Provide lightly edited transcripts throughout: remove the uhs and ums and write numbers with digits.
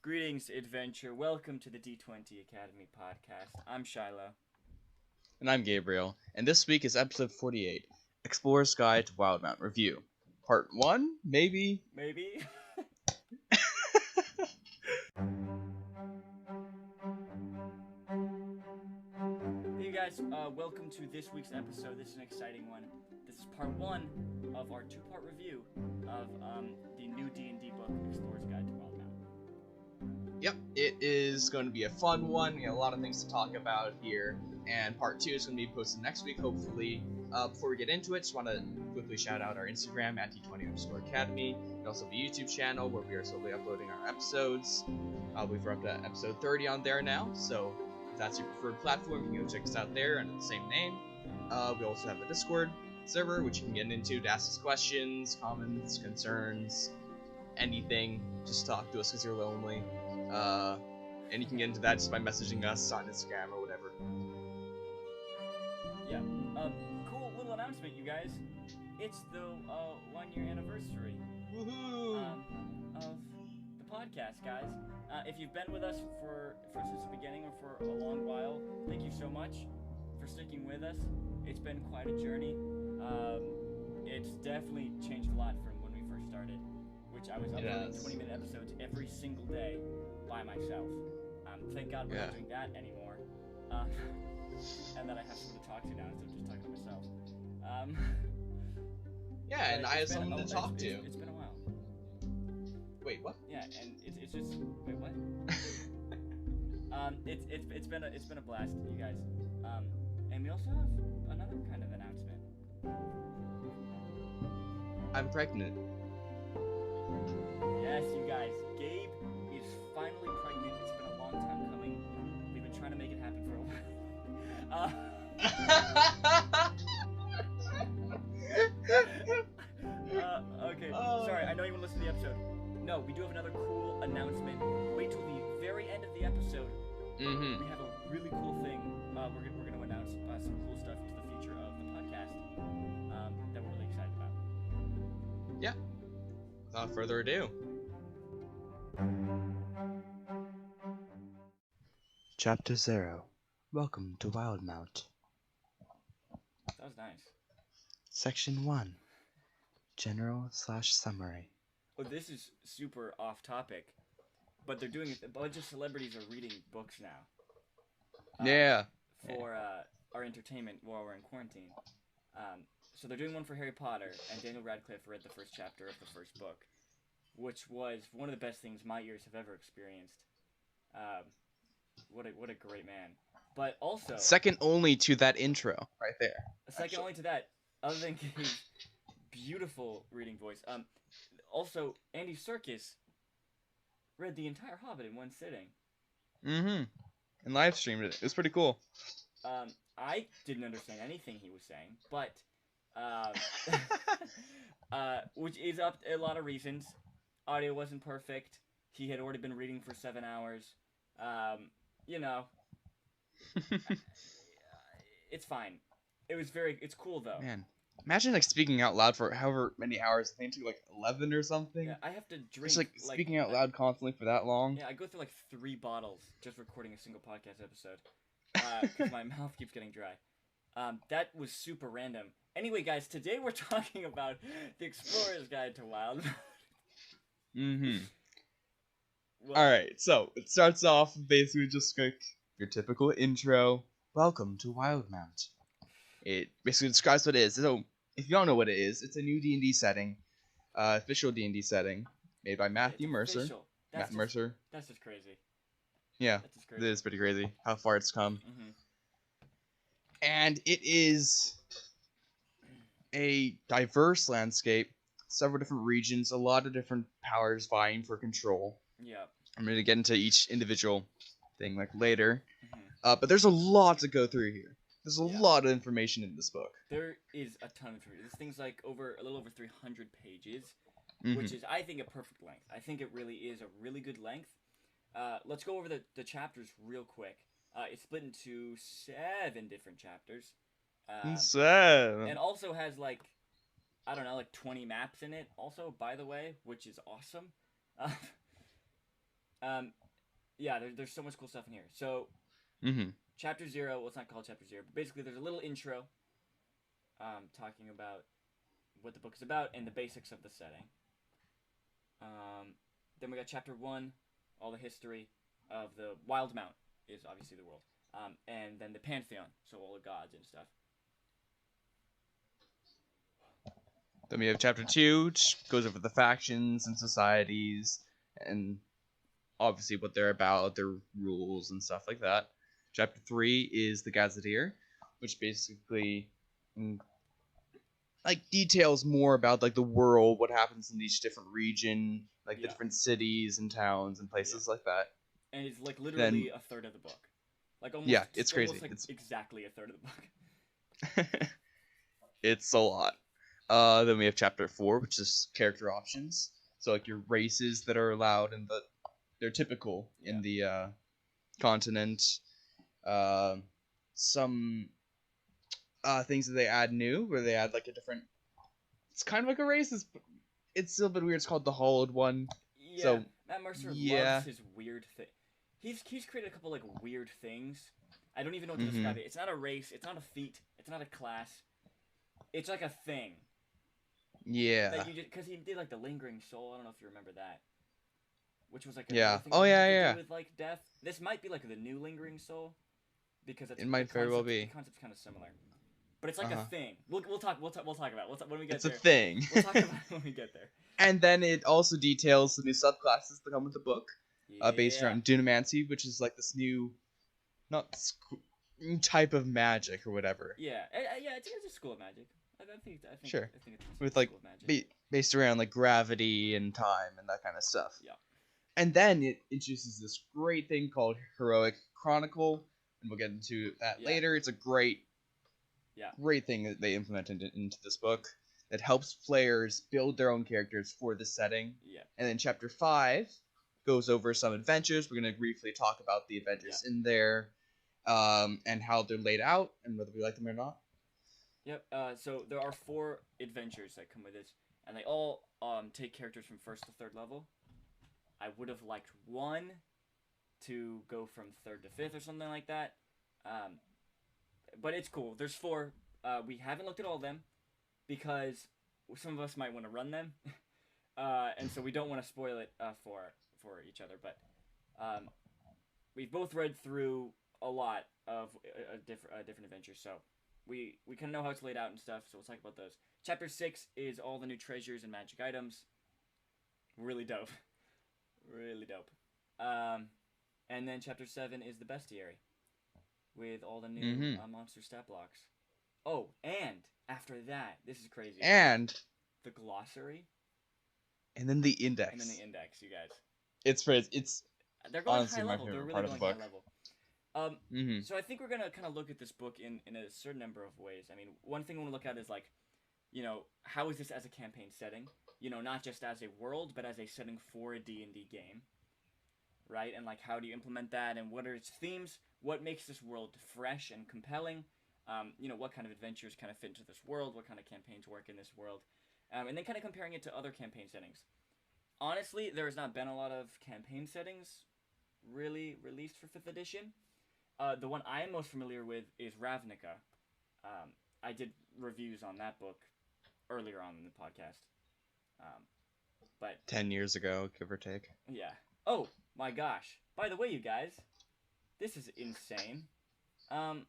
Greetings, adventure. Welcome to the D20 Academy podcast. I'm Shiloh. And I'm Gabriel, and this week is episode 48, Explorer's Guide to Wildemount Review. Part 1? Maybe? Maybe? Hey guys, welcome to this week's episode. This is an exciting one. This is part 1 of our 2-part review of the new D&D book, Explorer's Guide to Wildemount. Yep, it is going to be a fun one. We have a lot of things to talk about here, and part 2 is going to be posted next week, hopefully. Before we get into it, just want to quickly shout out our Instagram at D20 Academy, and also the YouTube channel where we are slowly uploading our episodes. We're up to episode 30 on there now, so if that's your preferred platform, you can go check us out there under the same name. We also have the Discord server, which you can get into to ask us questions, comments, concerns, anything. Just talk to us because you're lonely. And you can get into that just by messaging us on Instagram or whatever. Yeah. Cool little announcement, you guys. It's the 1-year anniversary Woohoo! of the podcast, guys. If you've been with us for since the beginning or for a long while, thank you so much for sticking with us. It's been quite a journey. It's definitely changed a lot from when we first started, which I was uploading 20-minute episodes every single day by myself. Thank God we're not doing that anymore. And that I have someone to talk to now instead of just talking to myself. Yeah, and I have someone to talk to. It's been a while. Wait, what? Yeah, and it's just wait, what? It's been a blast, you guys. And we also have another kind of announcement. I'm pregnant. Yes, you guys. Gabe is finally pregnant. It's been a long time coming. We've been trying to make it happen for a while. Okay. Sorry, I know you want to listen to the episode. No, we do have another cool announcement. Wait till the very end of the episode. Mm-hmm. We have a really cool thing. We're gonna announce some cool stuff to the future of the podcast that we're really excited about. Yeah. Without further ado. Chapter 0. Welcome to Wildemount. That was nice. Section 1. General/summary. Oh, this is super off topic, but they're doing it. A bunch of celebrities are reading books now. Yeah. For our entertainment while we're in quarantine. So they're doing one for Harry Potter, and Daniel Radcliffe read the first chapter of the first book, which was one of the best things my ears have ever experienced. What a great man. But also second only to that intro right there. Second only to that, other than his beautiful reading voice. Also, Andy Serkis read the entire Hobbit in one sitting. Mm-hmm. And live streamed it. It was pretty cool. I didn't understand anything he was saying, but which is up a lot of reasons. Audio wasn't perfect. He had already been reading for 7 hours. You know, it's fine. It's cool though. Man, imagine like speaking out loud for however many hours. I think it took like 11 or something. Yeah, I have to drink. Just like speaking out loud constantly for that long. Yeah, I go through like 3 bottles just recording a single podcast episode. Because my mouth keeps getting dry. That was super random. Anyway, guys, today we're talking about the Explorer's Guide to Wild. Mm-hmm. Alright, so it starts off basically just like your typical intro. Welcome to Wildemount. It basically describes what it is. So, if you don't know what it is, it's a new D&D setting. Official D&D setting. Made by Matthew Mercer. Mercer. That's just crazy. Yeah, it is pretty crazy how far it's come. Mm-hmm. And it is a diverse landscape, several different regions, a lot of different powers vying for control. Yeah. I'm going to get into each individual thing like later. Mm-hmm. But there's a lot to go through here. There's a lot of information in this book. There is a ton of information. This thing's like a little over 300 pages, Mm-hmm. which is, I think, a perfect length. I think it really is a really good length. Let's go over the chapters real quick. It's split into 7 different chapters. 7. And also has like, I don't know, like 20 maps in it also, by the way, which is awesome. Yeah, there's so much cool stuff in here. So, Mm-hmm. chapter 0, well, it's not called chapter 0, but basically there's a little intro talking about what the book is about and the basics of the setting. Then we got chapter 1, all the history of the Wildemount is obviously the world. And then the Pantheon, so all the gods and stuff. Then we have chapter 2, which goes over the factions and societies, and obviously what they're about, their rules and stuff like that. Chapter 3 is the gazetteer, which basically like details more about like the world, what happens in each different region, like the different cities and towns and places like that. And it's like literally a third of the book. Like almost, yeah, it's crazy. Almost like it's exactly a third of the book. It's a lot. Then we have chapter 4, which is character options. So like your races that are allowed and they're typical in the continent. Some things that they add new, where they add like a different. It's kind of like a race. It's still a bit weird. It's called the Hollowed One. Yeah, so, Matt Mercer loves his weird thing. He's created a couple like weird things. I don't even know what to describe it. It's not a race. It's not a feat. It's not a class. It's like a thing. Yeah. That you because he did like the Lingering Soul. I don't know if you remember that. Which was like a thing yeah. with like death. This might be like the new Lingering Soul, because it might very well be. The concept's kind of similar, but it's like a thing. We'll talk about it when we get it's there. It's a thing. We'll talk about it when we get there. And then it also details the new subclasses that come with the book, based around Dunamancy, which is like this new, type of magic or whatever. Yeah, it's a school of magic. I think sure. I think it's with like based around like gravity and time and that kind of stuff. Yeah. And then it introduces this great thing called Heroic Chronicle, and we'll get into that later. It's a great thing that they implemented into this book that helps players build their own characters for the setting. Yeah. And then chapter 5 goes over some adventures. We're going to briefly talk about the adventures in there, and how they're laid out and whether we like them or not. Yep. So there are 4 adventures that come with this, and they all take characters from 1st to 3rd level. I would have liked one to go from 3rd to 5th or something like that. But it's cool. There's 4. We haven't looked at all of them because some of us might want to run them, and so we don't want to spoil it for each other. But we've both read through a lot of different adventures, so we kind of know how it's laid out and stuff. So we'll talk about those. Chapter 6 is all the new treasures and magic items. Really dope. Really dope. And then chapter 7 is the bestiary, with all the new monster stat blocks. Oh, and after that, this is crazy. And the glossary. And then the index. You guys. It's they're going honestly high my level. favorite They're really part of the going book. high level. So I think we're gonna kind of look at this book in a certain number of ways. I mean, one thing we want to look at is like, how is this as a campaign setting? Not just as a world, but as a setting for a D&D game, right? And like, how do you implement that? And what are its themes? What makes this world fresh and compelling? What kind of adventures kind of fit into this world? What kind of campaigns work in this world? And then kind of comparing it to other campaign settings. Honestly, there has not been a lot of campaign settings really released for 5th edition. The one I am most familiar with is Ravnica. I did reviews on that book earlier on in the podcast. But 10 years ago, give or take. Yeah. Oh my gosh! By the way, you guys, this is insane. I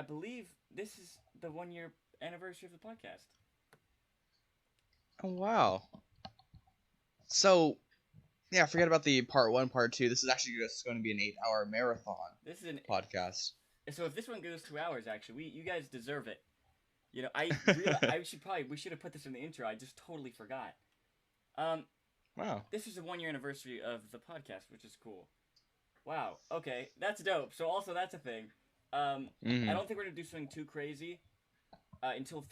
believe this is the 1-year anniversary of the podcast. Oh wow! So, yeah, forget about the part 1, part 2. This is actually just going to be an 8-hour marathon. This is an podcast. So if this one goes 2 hours, actually, you guys deserve it. We should have put this in the intro. I just totally forgot. Wow. This is the 1-year anniversary of the podcast, which is cool. Wow. Okay, that's dope. So also that's a thing. I don't think we're gonna do something too crazy until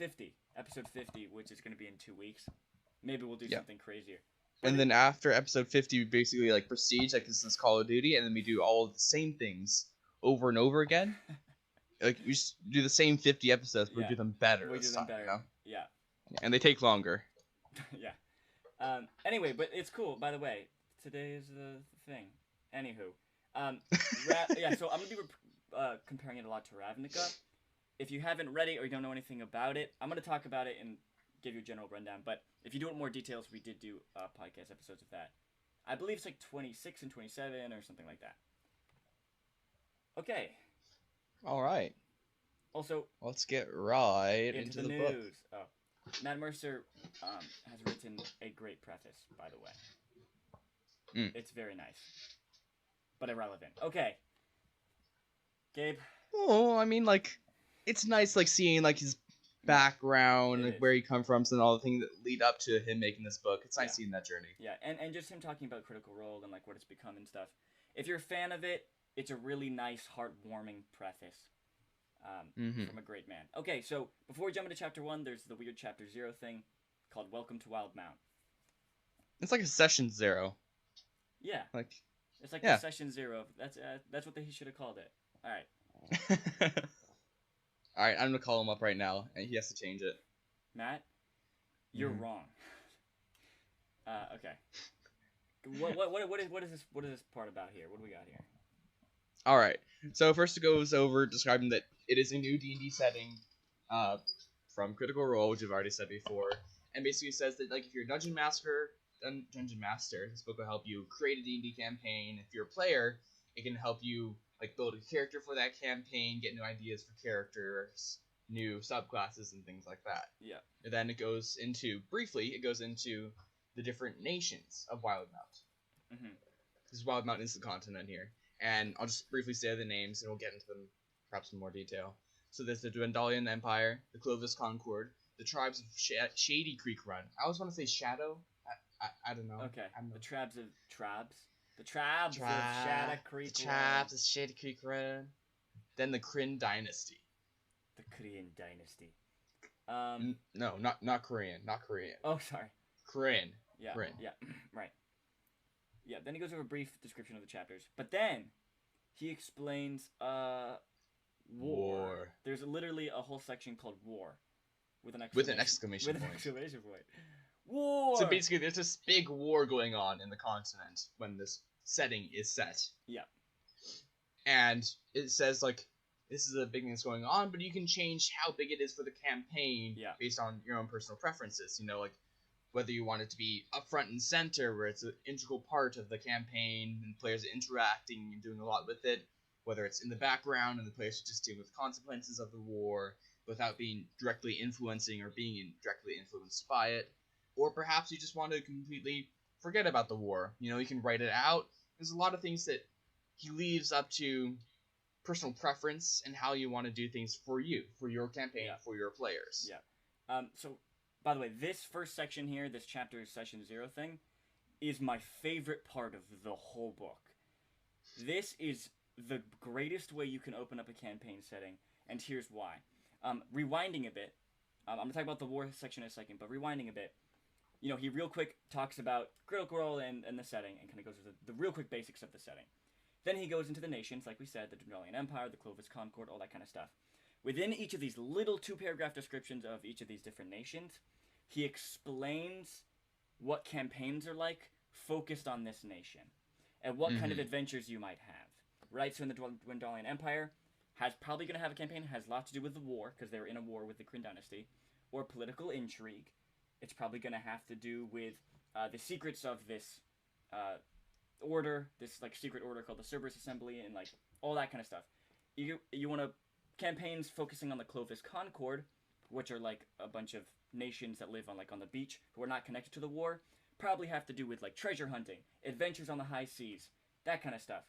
episode 50, which is gonna be in 2 weeks. Maybe we'll do something crazier. And then after episode 50, we basically like proceed like this is Call of Duty, and then we do all of the same things over and over again. Like we just do the same 50 episodes, but we do them better. We do them better. Yeah. And they take longer. Yeah. Anyway, but it's cool. By the way, today is the thing. Anywho, so I'm gonna be comparing it a lot to Ravnica. If you haven't read it or you don't know anything about it, I'm gonna talk about it and give you a general rundown. But if you do want more details, we did do podcast episodes of that. I believe it's like 26 and 27 or something like that. Okay. All right. Also, let's get right into the book. news. Oh, Matt Mercer has written a great preface, by the way. It's very nice, but irrelevant. Okay, Gabe. Oh, I mean, like, it's nice, like, seeing, like, his background, like, where he come from, and all the things that lead up to him making this book. It's nice seeing that journey. Yeah, and just him talking about Critical Role and, like, what it's become and stuff. If you're a fan of it, it's a really nice, heartwarming preface. From a great man. Okay, so before we jump into chapter 1, there's the weird chapter 0 thing called Welcome to Wildemount. It's like a session 0. Yeah. It's like the session 0. That's what he should have called it. All right. All right, I'm gonna call him up right now, and he has to change it. Matt, you're wrong. Okay. What is this part about here? What do we got here? All right. So first it goes over describing that it is a new D&D setting from Critical Role, which I've already said before, and basically says that, like, if you're a dungeon master, this book will help you create a D&D campaign. If you're a player, it can help you, like, build a character for that campaign, get new ideas for characters, new subclasses, and things like that. Yeah. And then it goes into the different nations of Wildemount. This is Wildemount is the continent here. And I'll just briefly say the names, and we'll get into them perhaps in more detail. So there's the Dwendalian Empire, the Clovis Concord, the tribes of Shady Creek Run. I always want to say Shadow. I don't know. Okay. The tribes of Shady Creek Run. The tribes of Shady Creek Run. Then the Kryn Dynasty. The Korean Dynasty. No, not Korean. Not Korean. Oh, sorry. Kryn. Yeah. Kryn. Yeah. Right. Yeah, then he goes over a brief description of the chapters. But then he explains war. There's literally a whole section called War. With an exclamation point. War! So basically there's this big war going on in the continent when this setting is set. Yeah. And it says, like, this is a big thing that's going on, but you can change how big it is for the campaign based on your own personal preferences. You know, like, whether you want it to be up front and center, where it's an integral part of the campaign, and players are interacting and doing a lot with it, whether it's in the background and the players are just dealing with consequences of the war without being directly influencing or being directly influenced by it, or perhaps you just want to completely forget about the war. You know, you can write it out. There's a lot of things that he leaves up to personal preference and how you want to do things for you, for your campaign, for your players. Yeah. So, by the way, this first section here, this chapter session 0 thing, is my favorite part of the whole book. This is the greatest way you can open up a campaign setting, and here's why. Rewinding a bit, I'm going to talk about the war section in a second, but rewinding a bit, you know, he real quick talks about Critical Role and the setting, and kind of goes over the real quick basics of the setting. Then he goes into the nations, like we said, the Dwendalian Empire, the Clovis Concord, all that kind of stuff. Within each of these little 2-paragraph descriptions of each of these different nations, he explains what campaigns are like focused on this nation, and what kind of adventures you might have. Right, so in the Dwendalian Empire, probably going to have a campaign that has a lot to do with the war, because they were in a war with the Kryn Dynasty, or political intrigue. It's probably going to have to do with the secrets of this order, this like secret order called the Cerberus Assembly, and like all that kind of stuff. You want to campaigns focusing on the Clovis Concord, which are like a bunch of nations that live on the beach who are not connected to the war. Probably have to do with like treasure hunting, adventures on the high seas, that kind of stuff.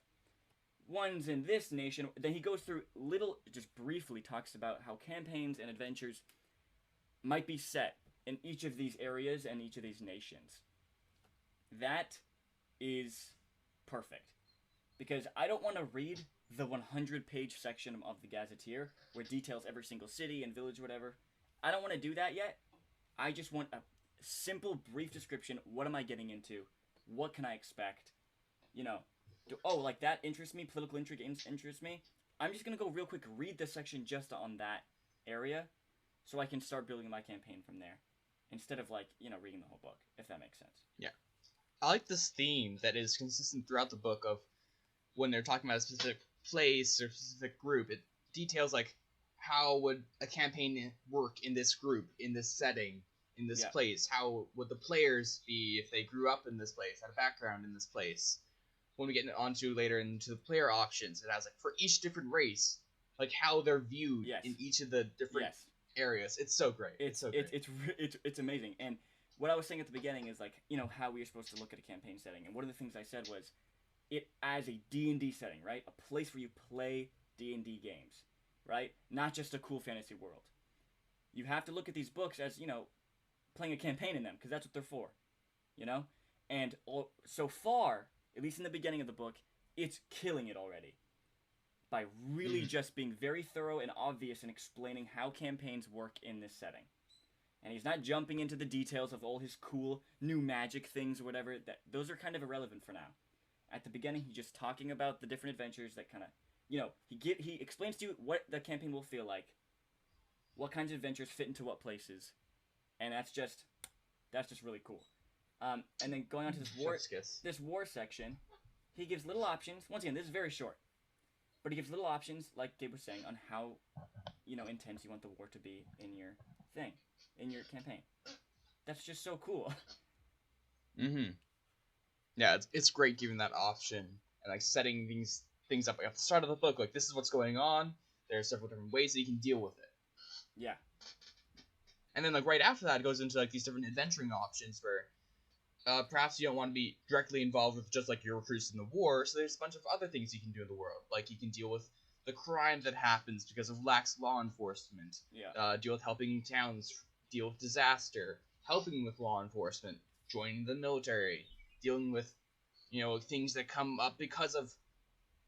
Ones in this nation, then he goes through just briefly talks about how campaigns and adventures might be set in each of these areas and each of these nations. That is perfect. Because I don't want to read the 100-page section of the Gazetteer where it details every single city and village or whatever. I don't want to do that yet. I just want a simple, brief description. What am I getting into? What can I expect? You know, like that interests me, political intrigue interests me. I'm just going to go real quick, read this section just on that area, so I can start building my campaign from there, instead of reading the whole book, if that makes sense. Yeah. I like this theme that is consistent throughout the book of when they're talking about a specific place or specific group. It details like how would a campaign work in this group, in this setting, in this place. How would the players be if they grew up in this place, had a background in this place. When we get onto later into the player options, it has like for each different race, like how they're viewed in each of the different areas. It's so great. It's so great. It's amazing. And what I was saying at the beginning is like, you know, how we are supposed to look at a campaign setting. And one of the things I said was it as a D&D setting, right? A place where you play D&D games, right? Not just a cool fantasy world. You have to look at these books as, you know, playing a campaign in them, because that's what they're for, you know? And so far, at least in the beginning of the book, it's killing it already by really just being very thorough and obvious in explaining how campaigns work in this setting. And he's not jumping into the details of all his cool new magic things or whatever. Those are kind of irrelevant for now. At the beginning, he's just talking about the different adventures that kind of, you know, he explains to you what the campaign will feel like, what kinds of adventures fit into what places, and that's just really cool. And then going on to this war section, he gives little options. Once again, this is very short, but he gives little options, like Gabe was saying, on how, you know, intense you want the war to be in your thing, in your campaign. That's just so cool. Yeah, it's great giving that option and like setting these things up like, at the start of the book. Like, this is what's going on. There are several different ways that you can deal with it. Yeah. And then like right after that, it goes into like these different adventuring options where perhaps you don't want to be directly involved with just like your recruits in the war. So there's a bunch of other things you can do in the world. Like you can deal with the crime that happens because of lax law enforcement. Yeah. Deal with helping towns deal with disaster, helping with law enforcement, joining the military, dealing with, you know, things that come up because of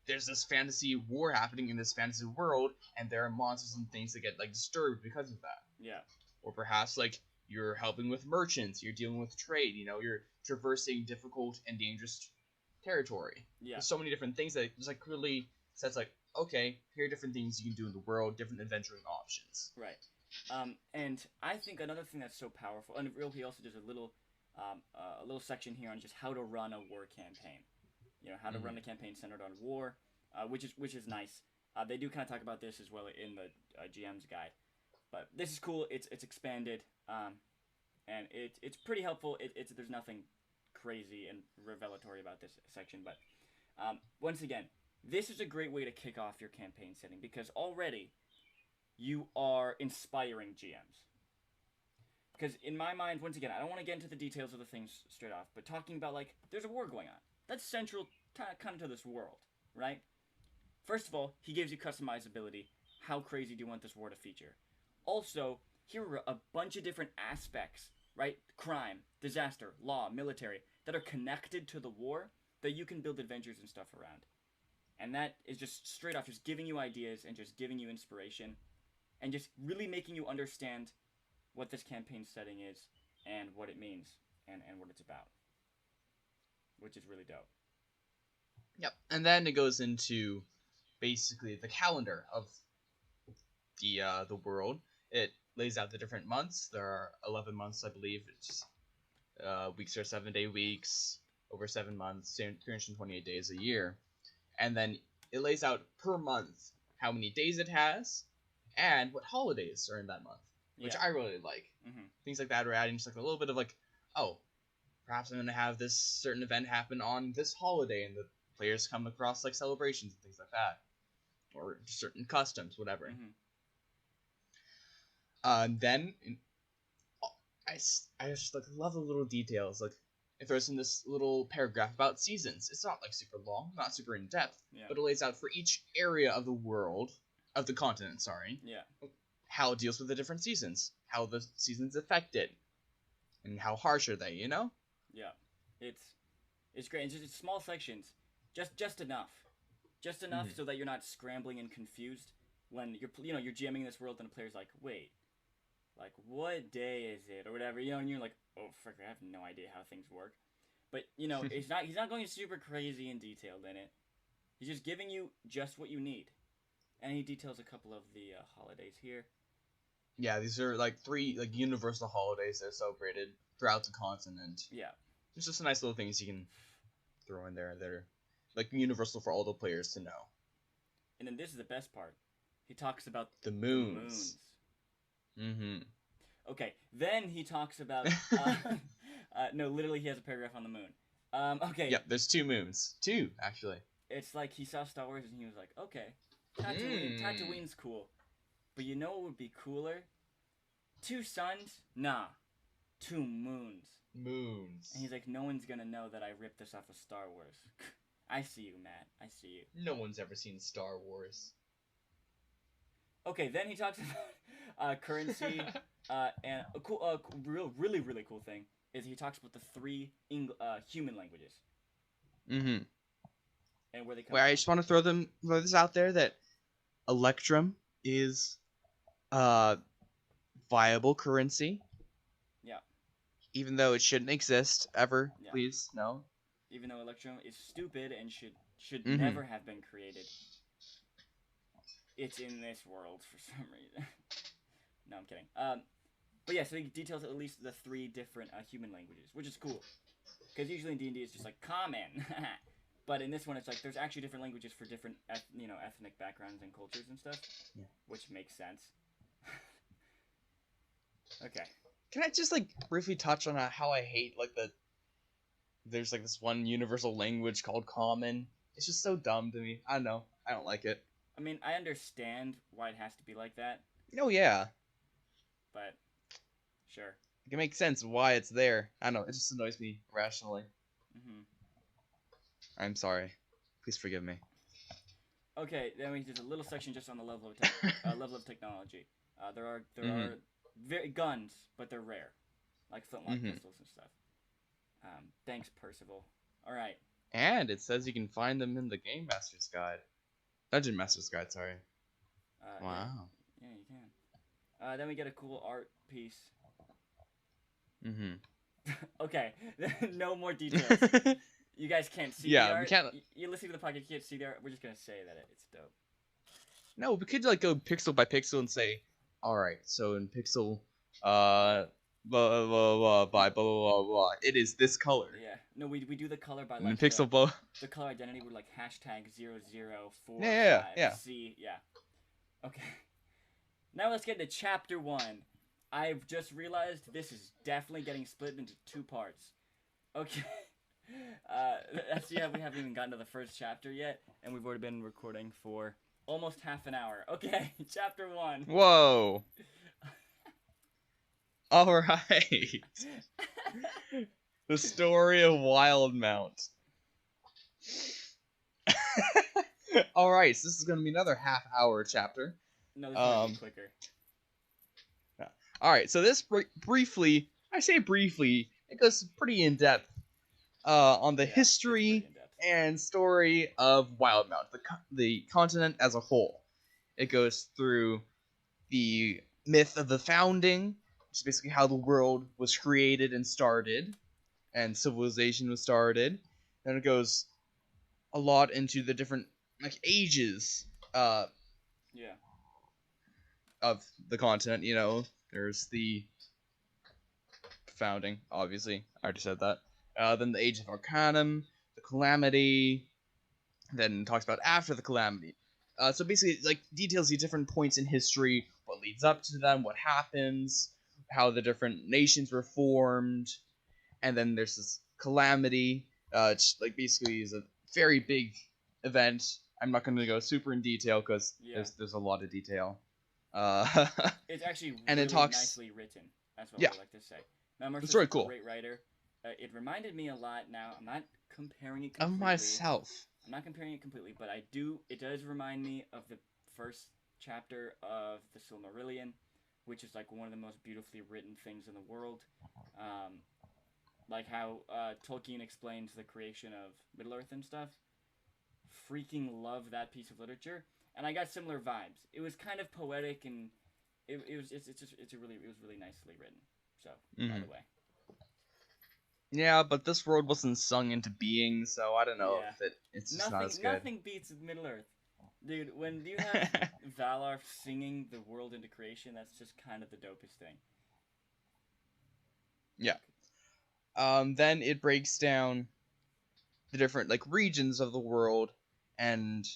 there's this fantasy war happening in this fantasy world, and there are monsters and things that get like disturbed because of that. Yeah. Or perhaps like you're helping with merchants, you're dealing with trade, you know, you're traversing difficult and dangerous territory. Yeah. There's so many different things that just like clearly says like, okay, here are different things you can do in the world, different adventuring options. Right. And I think another thing that's so powerful, and he also does a little section here on just how to run a war campaign. You know, how to run a campaign centered on war, which is nice. They do kind of talk about this as well in the GM's guide, but this is cool. It's expanded, and it's pretty helpful. There's nothing crazy and revelatory about this section, but once again, this is a great way to kick off your campaign setting because already you are inspiring GMs. Because in my mind, once again, I don't want to get into the details of the things straight off, but talking about, like, there's a war going on. That's central kind of to this world, right? First of all, he gives you customizability. How crazy do you want this war to feature? Also, here are a bunch of different aspects, right? Crime, disaster, law, military, that are connected to the war that you can build adventures and stuff around. And that is just straight off just giving you ideas and just giving you inspiration and just really making you understand what this campaign setting is and what it means and what it's about, which is really dope. Yep, and then it goes into basically the calendar of the world. It lays out the different months. There are 11 months, I believe. It's weeks are 7-day weeks over 7 months, 328 days a year, and then it lays out per month how many days it has and what holidays are in that month. Which I really like. Things like that are adding just like a little bit of like, oh, perhaps I'm going to have this certain event happen on this holiday, and the players come across like celebrations and things like that, or certain customs, whatever. Then I just like love the little details. Like it throws in this little paragraph about seasons. It's not like super long, not super in depth, but it lays out for each area of the world, of the continent. Sorry. Yeah. How it deals with the different seasons, how the seasons affect it, and how harsh are they, you know? Yeah, it's great. It's just small sections, just enough so that you're not scrambling and confused when you're GMing this world and the player's like, wait, like what day is it or whatever, you know, and you're like, oh frick, I have no idea how things work. But you know, he's not going super crazy and detailed in it. He's just giving you just what you need, and he details a couple of the holidays here. Yeah, these are like 3 like universal holidays that are celebrated throughout the continent. Yeah. It's just nice little things you can throw in there that are like universal for all the players to know. And then this is the best part. He talks about The moons. Mm-hmm. Okay, then he talks about... no, literally he has a paragraph on the moon. Okay. Yep, there's 2 moons. 2, actually. It's like he saw Star Wars and he was like, okay, Tatooine's cool. But you know what would be cooler? 2 suns? Nah. 2 moons. Moons. And he's like, no one's gonna know that I ripped this off of Star Wars. I see you, Matt. I see you. No one's ever seen Star Wars. Okay, then he talks about currency, and a cool, really cool thing is he talks about the 3 human languages. Mm-hmm. And where they come Wait, I from. just want to throw this out there that Electrum is viable currency. Yeah. Even though it shouldn't exist ever, Yeah. please, no. Even though Electrum is stupid and should Mhm. never have been created. It's in this world for some reason. No, I'm kidding. But yeah, so he details at least the 3 different human languages, which is cool. Because usually in D&D it's just like common. But in this one it's like there's actually different languages for different ethnic backgrounds and cultures and stuff. Yeah. Which makes sense. Okay. Can I just like briefly touch on how I hate like there's like this one universal language called Common. It's just so dumb to me. I don't know. I don't like it. I mean, I understand why it has to be like that, Oh yeah. but sure. It can make sense why it's there. I don't know. It just annoys me irrationally. Mhm. I'm sorry. Please forgive me. Okay, then we did a little section just on the level of level of technology. There are guns, but they're rare, like flintlock pistols and stuff. Thanks, Percival. All right. And it says you can find them in the Game Master's Guide. Dungeon Master's Guide, sorry. Wow. Yeah, you can. Then we get a cool art piece. Mm-hmm. Okay, no more details. You guys can't see the art. We can't. You're listening to the podcast, you can't see the art. We're just gonna say that it's dope. No, we could like go pixel by pixel and say, all right, so in pixel, blah blah blah by blah blah blah, it is this color. Yeah. No, we do the color by And like pixel blah. the color identity with like #004. Yeah. C. Yeah. Okay. Now let's get into chapter 1. I've just realized this is definitely getting split into 2 parts. Okay. That's we haven't even gotten to the first chapter yet, and we've already been recording for almost half an hour. Okay, chapter 1. Whoa. All right. The story of Wildemount. All right, so this is going to be another half-hour chapter. No, this is gonna be quicker. All right, so this briefly, I say briefly, it goes pretty in depth on the history and story of Wildemount, the continent as a whole. It goes through the myth of the founding, which is basically how the world was created and started, and civilization was started. Then it goes a lot into the different like ages of the continent. You know, there's the founding, obviously. I already said that. Then the Age of Arcanum, the Calamity, then talks about after the Calamity. So basically, like, details the different points in history, what leads up to them, what happens, how the different nations were formed, and then there's this Calamity, like, basically is a very big event. I'm not going to go super in detail, because there's a lot of detail. It's actually and really it talks, nicely written. That's what I like to say. Now, Mercer's it's very cool. A great writer. It reminded me a lot. Now, I'm not comparing it Of completely. myself. I'm not comparing it completely, but it does remind me of the first chapter of the Silmarillion, which is like one of the most beautifully written things in the world. Like how Tolkien explains the creation of Middle-earth and stuff. Freaking love that piece of literature, and I got similar vibes. It was kind of poetic, and it was really nicely written. So, by the way. Yeah, but this world wasn't sung into being, so I don't know if it's just not as good. Nothing beats Middle-earth. Dude, when you have Valar singing the world into creation, that's just kind of the dopest thing. Yeah. Then it breaks down the different like regions of the world, and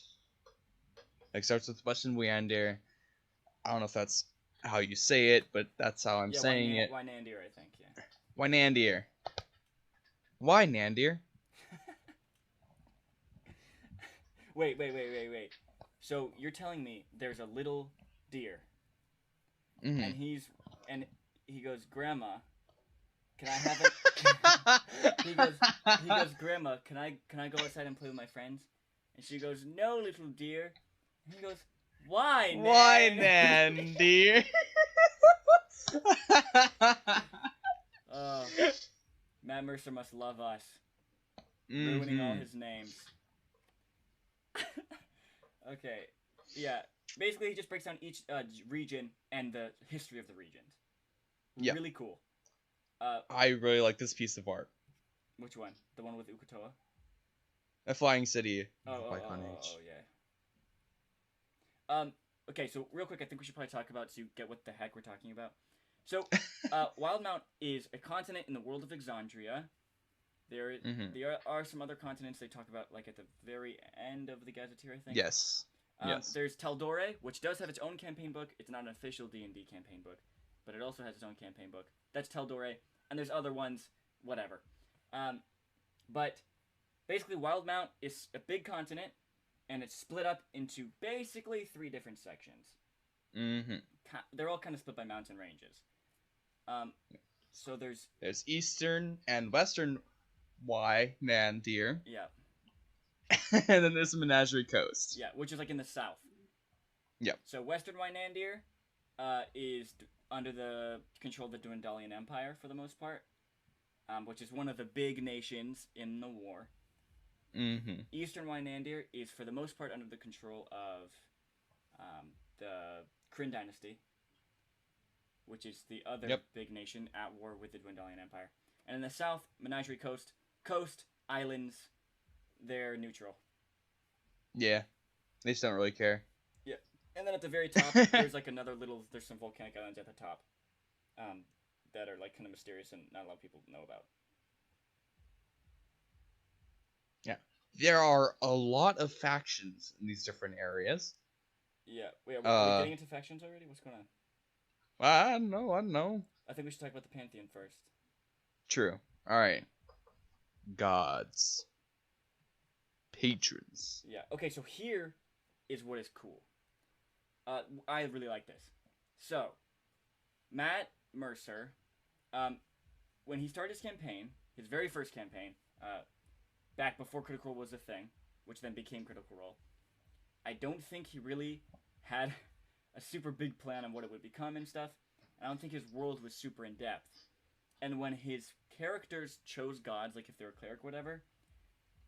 like starts with Western Weander. I don't know if that's how you say it, but that's how I'm saying it. Wynandir, I think. Yeah. Wynandir. Why Nandir? Wait. So you're telling me there's a little deer, Mm-hmm. and he goes, Grandma, can I have it? he goes, Grandma, can I go outside and play with my friends? And she goes, No, little deer. And he goes, Why, Nan? Why Nandir? Oh, Matt Mercer must love us, ruining all his names. Okay, yeah. Basically, he just breaks down each region and the history of the regions. Yeah. Really cool. I really like this piece of art. Which one? The one with Ukutoa? A Flying City. Oh, yeah. Okay, so real quick, I think we should probably talk about to get what the heck we're talking about. So, Wildemount is a continent in the world of Exandria. There are some other continents they talk about, like at the very end of the Gazetteer, I think. Yes. Yes. There's Taldore, which does have its own campaign book. It's not an official D&D campaign book, but it also has its own campaign book. That's Taldore, and there's other ones, whatever. But basically, Wildemount is a big continent, and it's split up into basically 3 different sections. Mm-hmm. They're all kind of split by mountain ranges. So there's Eastern and Western Wynandir. Yeah. And then there's the Menagerie Coast. Yeah, which is like in the south. Yep. So Western Wynandir is under the control of the Dwendalian Empire for the most part, which is one of the big nations in the war. Mm-hmm. Eastern Wynandir is for the most part under the control of the Kryn dynasty, which is the other big nation at war with the Dwendalian Empire. And in the south, Menagerie Coast, islands, they're neutral. Yeah, they just don't really care. Yeah, and then at the very top, there's like there's some volcanic islands at the top, that are like kind of mysterious and not a lot of people know about. Yeah, there are a lot of factions in these different areas. Yeah, wait, are we getting into factions already? What's going on? I don't know. I think we should talk about the Pantheon first. True. Alright. Gods. Patrons. Yeah, okay, so here is what is cool. I really like this. So, Matt Mercer, when he started his campaign, his very first campaign, back before Critical Role was a thing, which then became Critical Role, I don't think he really had a super big plan on what it would become and stuff. I don't think his world was super in-depth. And when his characters chose gods, like if they were a cleric or whatever,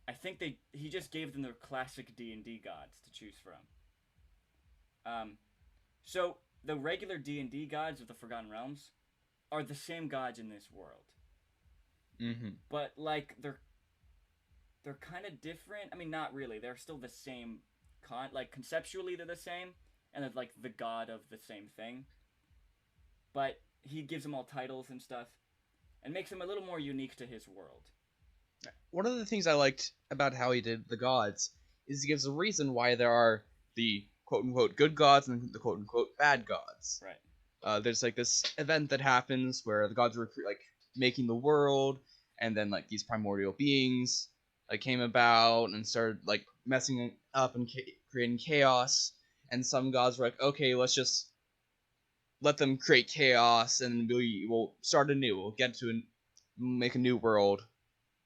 I think he just gave them their classic D&D gods to choose from. So the regular D&D gods of the Forgotten Realms are the same gods in this world. Mm-hmm. But like they're kind of different. I mean, not really. They're still the same like conceptually they're the same, and they're like the god of the same thing. But he gives them all titles and stuff, and makes them a little more unique to his world. One of the things I liked about how he did the gods is he gives a reason why there are the quote-unquote good gods and the quote-unquote bad gods. Right. There's like this event that happens where the gods were like making the world, and then like these primordial beings like came about and started like messing up and creating chaos. And some gods were like, okay, let's just let them create chaos, and we'll start anew. We'll get to make a new world,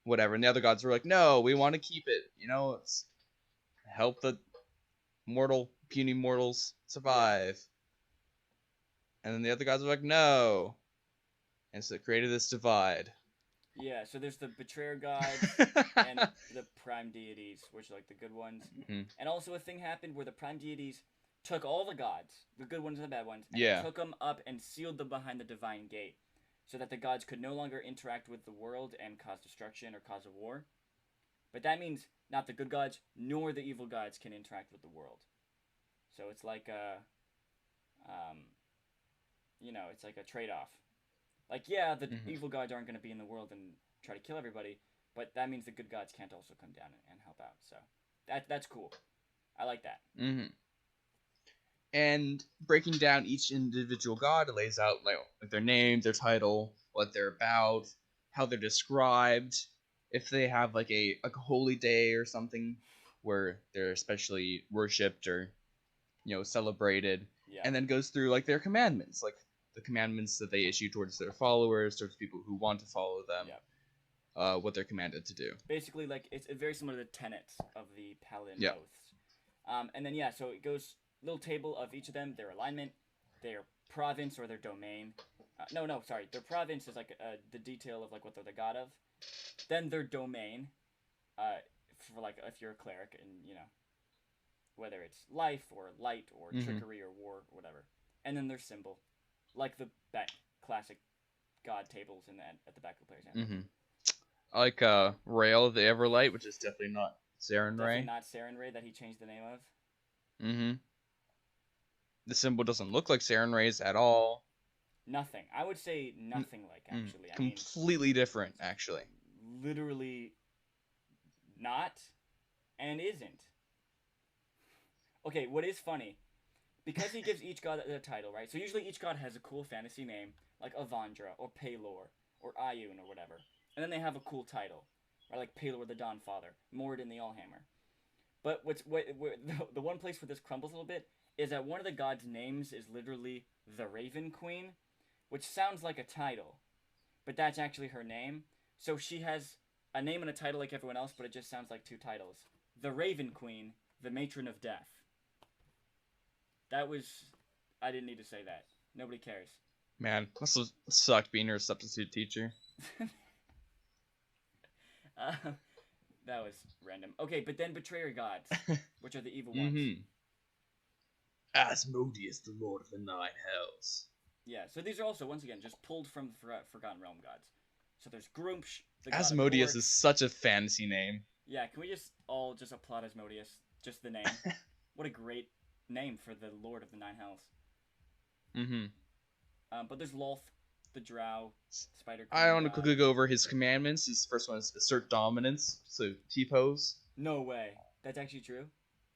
whatever. And the other gods were like, no, we want to keep it. Let's help the puny mortals survive. And then the other gods were like, no. And so it created this divide. Yeah, so there's the betrayer gods and the prime deities, which are like the good ones. Mm-hmm. And also a thing happened where the prime deities took all the gods, the good ones and the bad ones, and took them up and sealed them behind the divine gate, so that the gods could no longer interact with the world and cause destruction or cause a war. But that means not the good gods nor the evil gods can interact with the world. So it's like it's like a trade-off. Like, yeah, the evil gods aren't going to be in the world and try to kill everybody. But that means the good gods can't also come down and help out. So that's cool. I like that. Mm-hmm. And breaking down each individual god, it lays out like their name, their title, what they're about, how they're described, if they have like a holy day or something where they're especially worshipped or celebrated, Yeah. and then goes through like their commandments, like the commandments that they issue towards their followers, towards people who want to follow them. Yeah. What they're commanded to do. Basically, like it's very similar to the tenets of the Paladin Yeah. oaths. And then so it goes little table of each of them, their alignment, their province or their domain. Sorry, their province is like the detail of like what they're the god of. Then their domain, for like if you're a cleric and whether it's life or light or trickery or war or whatever. And then their symbol, like the classic god tables at the back of the player's hand. Mm-hmm. I like Rail the Everlight, which is definitely not Saren Ray. Definitely not Saren Ray that he changed the name of. Mm-hmm. The symbol doesn't look like Saren Ray's at all. Nothing. I would say nothing like, actually. Completely different, actually. Literally not and isn't. Okay, what is funny, because he gives each god a title, right? So usually each god has a cool fantasy name, like Avandra or Pelor or Ayun or whatever. And then they have a cool title, right? Like Pelor the Dawnfather, Moradin the Allhammer. But the one place where this crumbles a little bit is that one of the gods' names is literally the Raven Queen, which sounds like a title, but that's actually her name. So she has a name and a title like everyone else, but it just sounds like two titles. The Raven Queen, the Matron of Death. I didn't need to say that. Nobody cares. Man, must have sucked being her substitute teacher. That was random. Okay, but then Betrayer Gods, which are the evil ones. Mm-hmm. Asmodeus, the Lord of the Nine Hells. Yeah, so these are also, once again, just pulled from Forgotten Realm gods. So there's Grumpsh, the Asmodeus is such a fantasy name. Yeah, can we just all just applaud Asmodeus? Just the name. What a great name for the Lord of the Nine Hells. Mm-hmm. But there's Lolth, the Drow, Spider. I want to quickly go over his commandments. His first one is assert dominance, so T-pose. No way. That's actually true?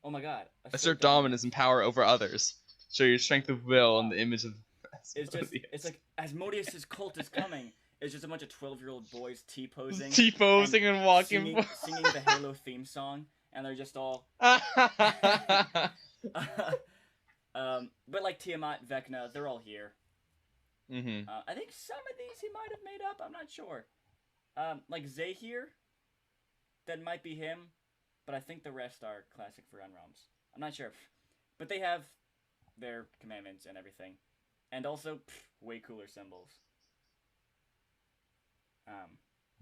Oh my god. Assert dominance and power over others. Show your strength of will in the image of Asmodeus. It's like Asmodeus' cult is coming. It's just a bunch of 12-year-old boys T-posing. T-posing and walking. Singing the Halo theme song. And they're just all... but like Tiamat, Vecna, they're all here. Mm-hmm. I think some of these he might have made up. I'm not sure. Like Zahir, that might be him, but I think the rest are classic Forgotten Realms. I'm not sure, but they have their commandments and everything, and also way cooler symbols.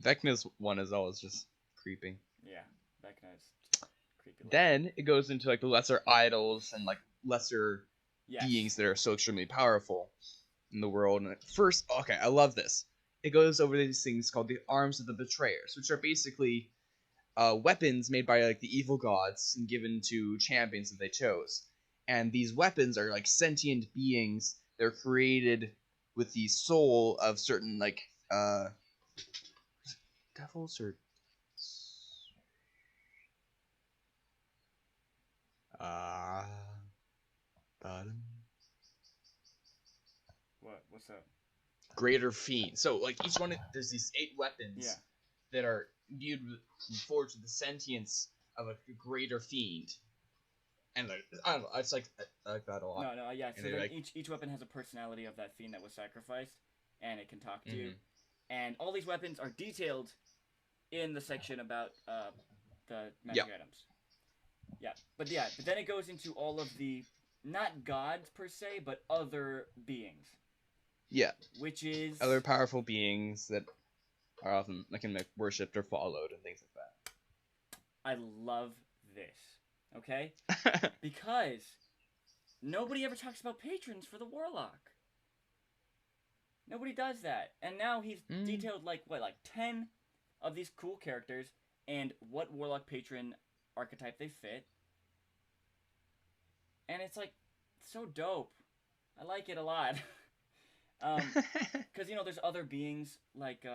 Vecna's one is always just creepy. Yeah, Vecna's creepy. Then it goes into like the lesser idols and like lesser beings that are so extremely powerful in the world. And first, okay, I love this. It goes over these things called the arms of the betrayers, which are basically weapons made by like the evil gods and given to champions that they chose. And these weapons are like sentient beings. They're created with the soul of certain like devils or What's up? Greater fiend. So like each one, there's these 8 weapons that are viewed forged with the sentience of a greater fiend. And like I don't know, I like that a lot. No, yeah. And So then like, each weapon has a personality of that fiend that was sacrificed, and it can talk to you. And all these weapons are detailed in the section about the magic items. Yeah, but then it goes into all of the not gods per se, but other beings. Yeah. Which is other powerful beings that are often like worshipped or followed and things like that. I love this. Okay? Because nobody ever talks about patrons for the warlock. Nobody does that. And now he's detailed like 10 of these cool characters and what warlock patron archetype they fit. And it's like so dope. I like it a lot. Because there's other beings like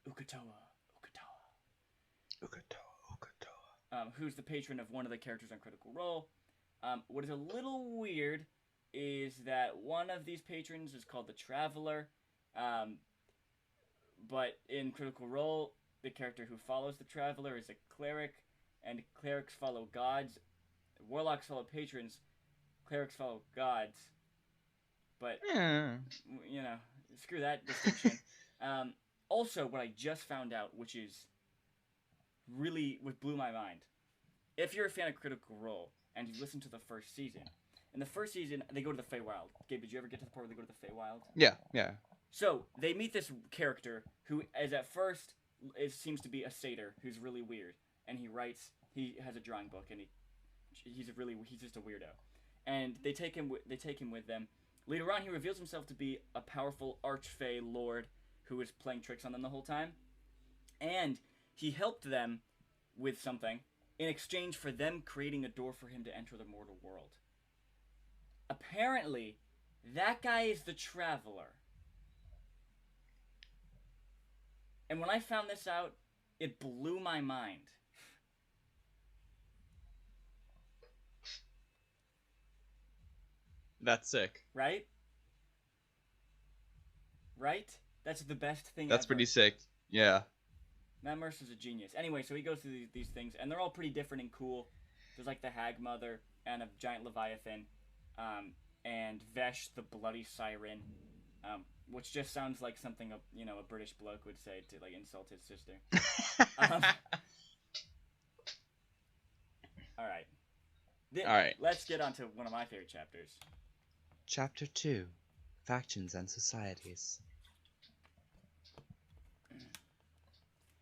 Ukatoa. Ukatoa. Who's the patron of one of the characters on Critical Role. What is a little weird is that one of these patrons is called the Traveler, but in Critical Role, the character who follows the Traveler is a cleric, and clerics follow gods. Warlocks follow patrons. Clerics follow gods. But, you know, screw that distinction. Also, what I just found out, which blew my mind. If you're a fan of Critical Role, and you listen to the first season, in the first season, they go to the Feywild. Gabe, did you ever get to the part where they go to the Feywild? Yeah. So, they meet this character who is at first, seems to be a satyr who's really weird. And he has a drawing book, and he's just a weirdo. And they take him with them. Later on, he reveals himself to be a powerful archfey lord who is playing tricks on them the whole time. And he helped them with something in exchange for them creating a door for him to enter the mortal world. Apparently, that guy is the Traveler. And when I found this out, it blew my mind. That's sick. Right? That's the best thing That's ever. pretty sick. Yeah. Matt Mercer's a genius. Anyway, so he goes through these things, and they're all pretty different and cool. There's like the Hag Mother and a giant Leviathan, and Vesh the Bloody Siren, which just sounds like something a British bloke would say to like insult his sister. All right. Let's get on to one of my favorite chapters. Chapter 2. Factions and Societies.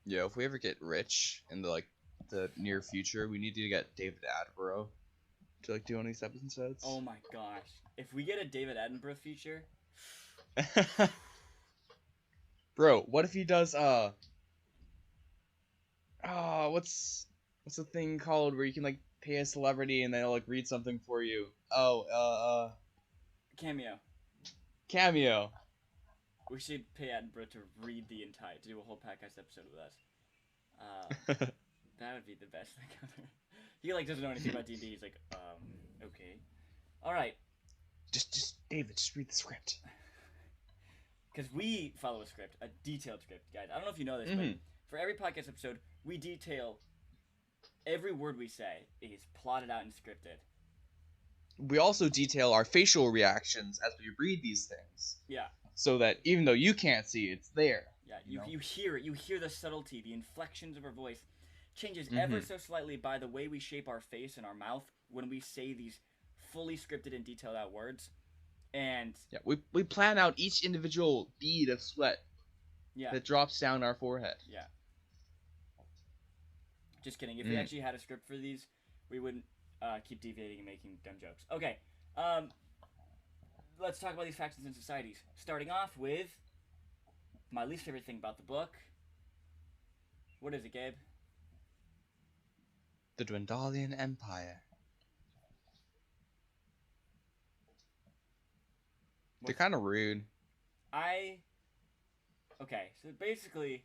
Yeah, if we ever get rich in the near future, we need to get David Attenborough to do one of these episodes. Oh my gosh. If we get a David Attenborough feature... Bro, what if he does what's the thing called where you can pay a celebrity and they'll read something for you? Cameo. We should pay Attenborough to do a whole podcast episode with us. That would be the best thing ever. He doesn't know anything about D&D. He's like, okay. All right. Just David, just read the script. Because we follow a script, a detailed script, guys. I don't know if you know this, but for every podcast episode, we detail every word we say is plotted out and scripted. We also detail our facial reactions as we read these things. Yeah. So that even though you can't see, it's there. Yeah, you hear it. You hear the subtlety, the inflections of our voice changes ever so slightly by the way we shape our face and our mouth when we say these fully scripted and detailed out words. And yeah, we plan out each individual bead of sweat that drops down our forehead. Yeah. Just kidding. If we actually had a script for these, we wouldn't keep deviating and making dumb jokes. Okay. Let's talk about these factions and societies. Starting off with my least favorite thing about the book. What is it, Gabe? The Dwendalian Empire. They're kind of rude. Okay, so basically,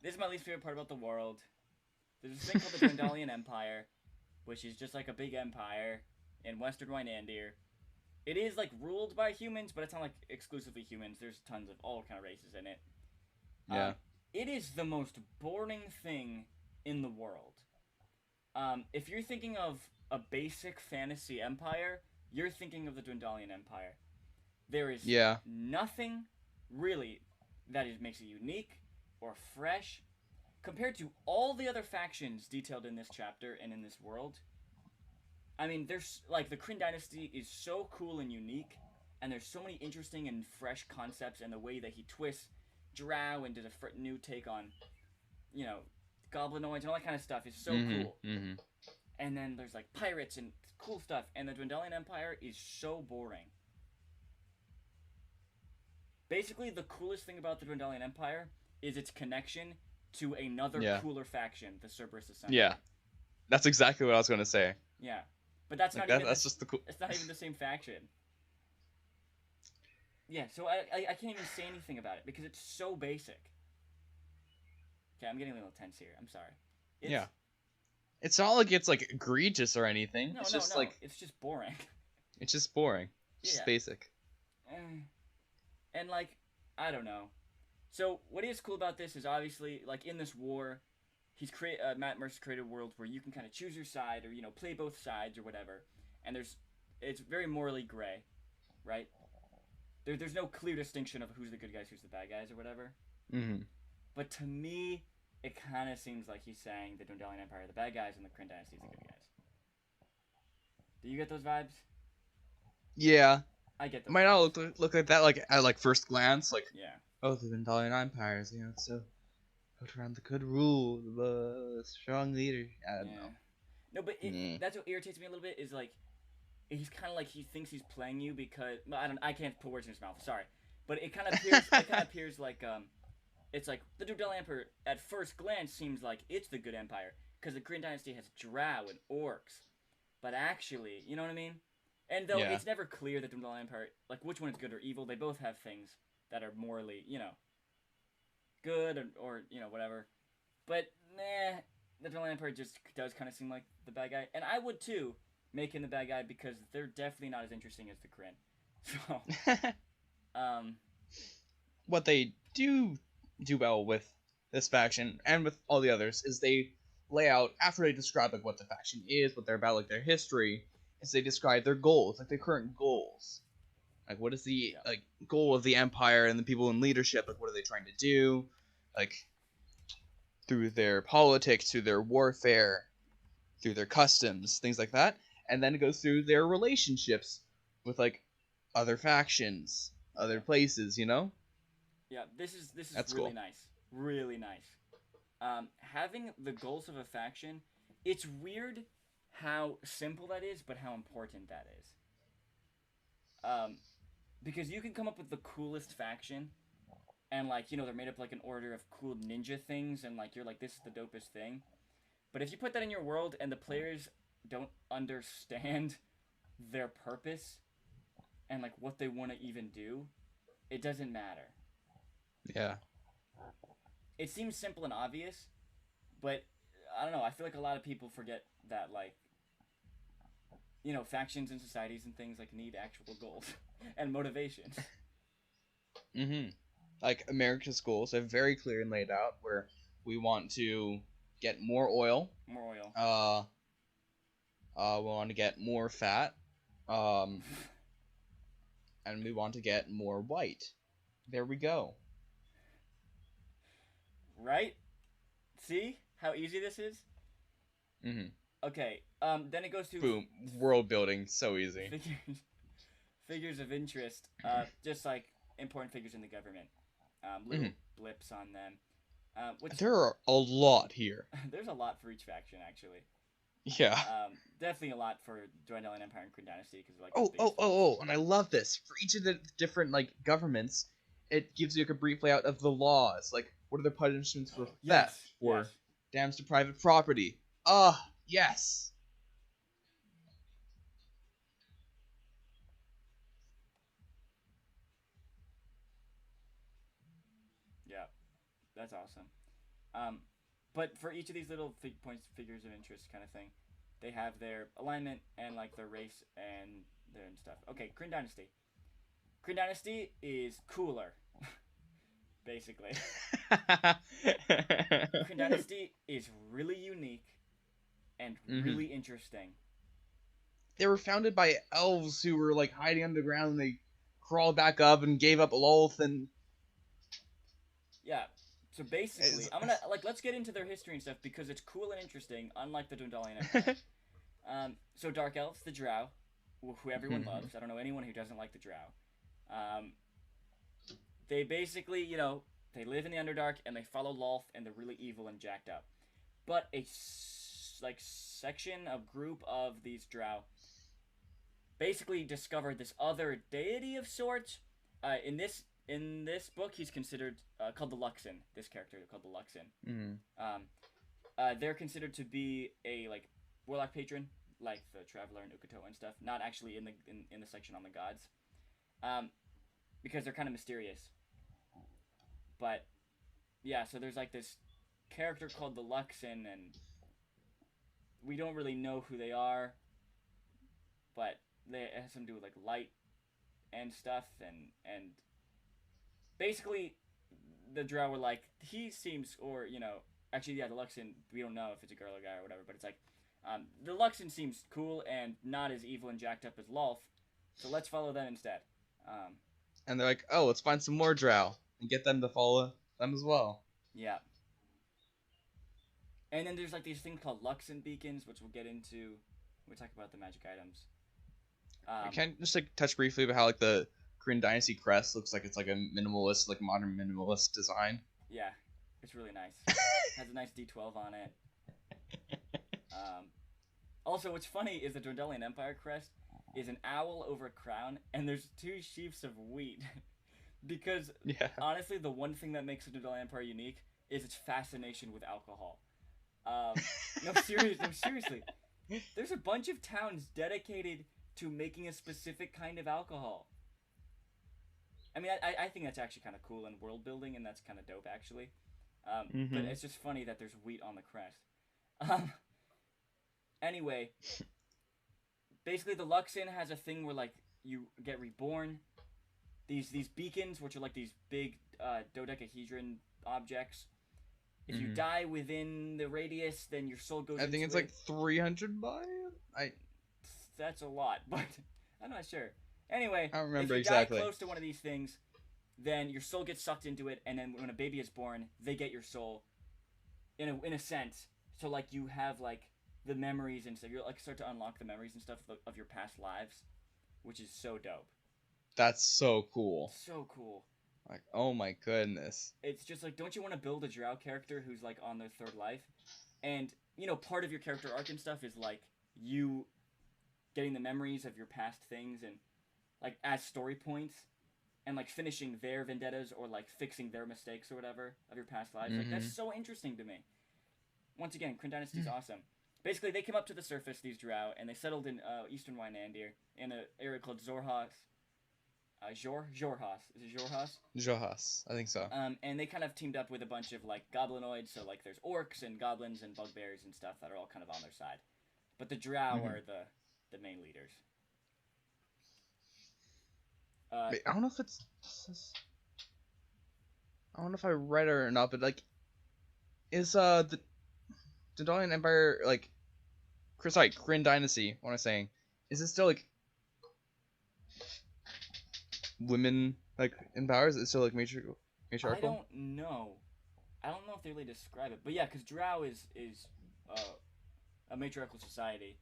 this is my least favorite part about the world. There's this thing called the Dwendalian Empire, which is just like a big empire in Western Wynandir. It is ruled by humans, but it's not exclusively humans. There's tons of all kind of races in it. Yeah. It is the most boring thing in the world. If you're thinking of a basic fantasy empire, you're thinking of the Dwendalian Empire. There is nothing really that makes it unique or fresh compared to all the other factions detailed in this chapter and in this world. I mean, there's the Kryn Dynasty is so cool and unique, and there's so many interesting and fresh concepts, and the way that he twists Drow and did a new take on, goblinoids and all that kind of stuff is so cool. Mm-hmm. And then there's pirates and cool stuff, and the Dwendalian Empire is so boring. Basically, the coolest thing about the Dwendalian Empire is its connection to another cooler faction, the Cerberus Ascendant. Yeah, that's exactly what I was going to say. Yeah, but that's not even. That's just the cool. It's not even the same faction. Yeah, so I can't even say anything about it because it's so basic. Okay, I'm getting a little tense here. I'm sorry. It's, Yeah. It's not like it's like egregious or anything. No, It's no, just no. like It's just boring. it's just boring. It's just Yeah. basic. And like, I don't know. So what is cool about this is obviously like in this war, Matt Mercer created a world where you can kind of choose your side or play both sides or whatever. And it's very morally gray, right? There's no clear distinction of who's the good guys, who's the bad guys or whatever. Mm-hmm. But to me, it kind of seems like he's saying the Dwendalian Empire are the bad guys and the Kryn Dynasty is the good guys. Do you get those vibes? Yeah. I get those. It might not look like that like at like first glance, like Yeah. oh, the Dwendalian Empires, so built around the good rule, the strong leader. I don't know. No, but that's what irritates me a little bit is like he's kind of like he thinks he's playing you because I can't put words in his mouth. Sorry, but it kind of appears like it's like the Dwendalian Empire at first glance seems like it's the good empire because the Kryn Dynasty has drow and orcs, but actually, you know what I mean? And though it's never clear that the Dwendalian Empire, like which one is good or evil, they both have things that are morally, good or whatever. But the Dwendalian Empire just does kind of seem like the bad guy, and I would too make him the bad guy because they're definitely not as interesting as the Kryn. So, what they do well with this faction and with all the others is they lay out after they describe like what the faction is, what they're about, like their history, is they describe their goals, like their current goals. Like what is the like goal of the empire and the people in leadership, like what are they trying to do? Like through their politics, through their warfare, through their customs, things like that. And then it goes through their relationships with like other factions, other places, Yeah, this is That's really cool. nice. Really nice. Having the goals of a faction, it's weird how simple that is, but how important that is. Because you can come up with the coolest faction, and like they're made up like an order of cool ninja things, and like you're like this is the dopest thing. But if you put that in your world and the players don't understand their purpose and like what they want to even do, it doesn't matter. Yeah. It seems simple and obvious, but I don't know. I feel like a lot of people forget that like factions and societies and things like need actual goals and motivations. Like America's goals are very clear and laid out where we want to get more oil. More oil. We want to get more fat. And we want to get more white. There we go. Right? See how easy this is? Okay, then it goes to... Boom. World building. So easy. Figures of interest. Just like important figures in the government. Little blips on them. There are a lot here. There's a lot for each faction, actually. Yeah. Definitely a lot for Dwendalian Empire and Kryn Dynasty because like. And I love this. For each of the different like governments, it gives you like a brief layout of the laws. Like, what are the punishments for theft or damage to private property? Yes. Yeah, that's awesome. But for each of these little figures of interest kind of thing, they have their alignment and like their race and their stuff. Okay, Kryn Dynasty. Kryn Dynasty is cooler, basically. Kryn Dynasty is really unique and really interesting. They were founded by elves who were like hiding underground and they crawled back up and gave up Lolth and... Yeah, so basically, I'm gonna, let's get into their history and stuff because it's cool and interesting, unlike the Dwendalian Empire. So Dark Elves, the Drow, who everyone loves. I don't know anyone who doesn't like the Drow. They basically, they live in the Underdark and they follow Lolth and they're really evil and jacked up. But a group of these Drow basically discovered this other deity of sorts. In this book, he's considered called the Luxon. This character called the Luxon. They're considered to be a warlock patron, like the Traveler and Ukuto and stuff. Not actually in the section on the gods, because they're kind of mysterious. But yeah, so there's like this character called the Luxon, and we don't really know who they are, but it has something to do with like light and stuff, and basically the drow were like, he seems, or actually, yeah, the Luxon, we don't know if it's a girl or guy or whatever, but it's like, the Luxon seems cool and not as evil and jacked up as Lolth, so let's follow them instead. And they're like, oh, let's find some more drow and get them to follow them as well. Yeah. And then there's like these things called Luxon beacons, which we'll get into when we talk about the magic items. I can just like touch briefly about how like the Korean Dynasty crest looks like it's like a minimalist, like modern minimalist design. Yeah, it's really nice. Has a nice D12 on it. Also, what's funny is the Dwendalian Empire crest is an owl over a crown, and there's 2 sheafs of wheat. Because, honestly, the one thing that makes the Dwendalian Empire unique is its fascination with alcohol. No, seriously. There's a bunch of towns dedicated to making a specific kind of alcohol. I mean, I think that's actually kind of cool in world building, and that's kind of dope, actually. But it's just funny that there's wheat on the crest. Anyway, basically the Luxon has a thing where, like, you get reborn. These beacons, which are like these big dodecahedron objects. If you die within the radius, then your soul goes. I think it's like 300 by. That's a lot, but I'm not sure. Anyway, I don't remember if you exactly. die close to one of these things, then your soul gets sucked into it, and then when a baby is born, they get your soul. In a sense, so like you have like the memories and stuff. You like start to unlock the memories and stuff of your past lives, which is so dope. That's so cool. So cool. Like, oh my goodness. It's just like, don't you want to build a drow character who's like on their 3rd life? And, part of your character arc and stuff is like you getting the memories of your past things and like as story points and like finishing their vendettas or like fixing their mistakes or whatever of your past lives. Like, that's so interesting to me. Once again, Kryn Dynasty's awesome. Basically, they came up to the surface, these drow, and they settled in eastern Wynandir in an area called Zorhas. Jorhas. Is it Jorhas? Jorhas, I think so. And they kind of teamed up with a bunch of, like, goblinoids, so, like, there's orcs and goblins and bugbears and stuff that are all kind of on their side. But the drow are the main leaders. Wait, I don't know if it's... I don't know if I read it or not, but, like, is, the Dwendalian Empire, like... Sorry, Kryn Dynasty, what am I saying? Is it still, like... women like in power? Is it still like matriarchal? I don't know if they really describe it, but yeah, because drow is a matriarchal society.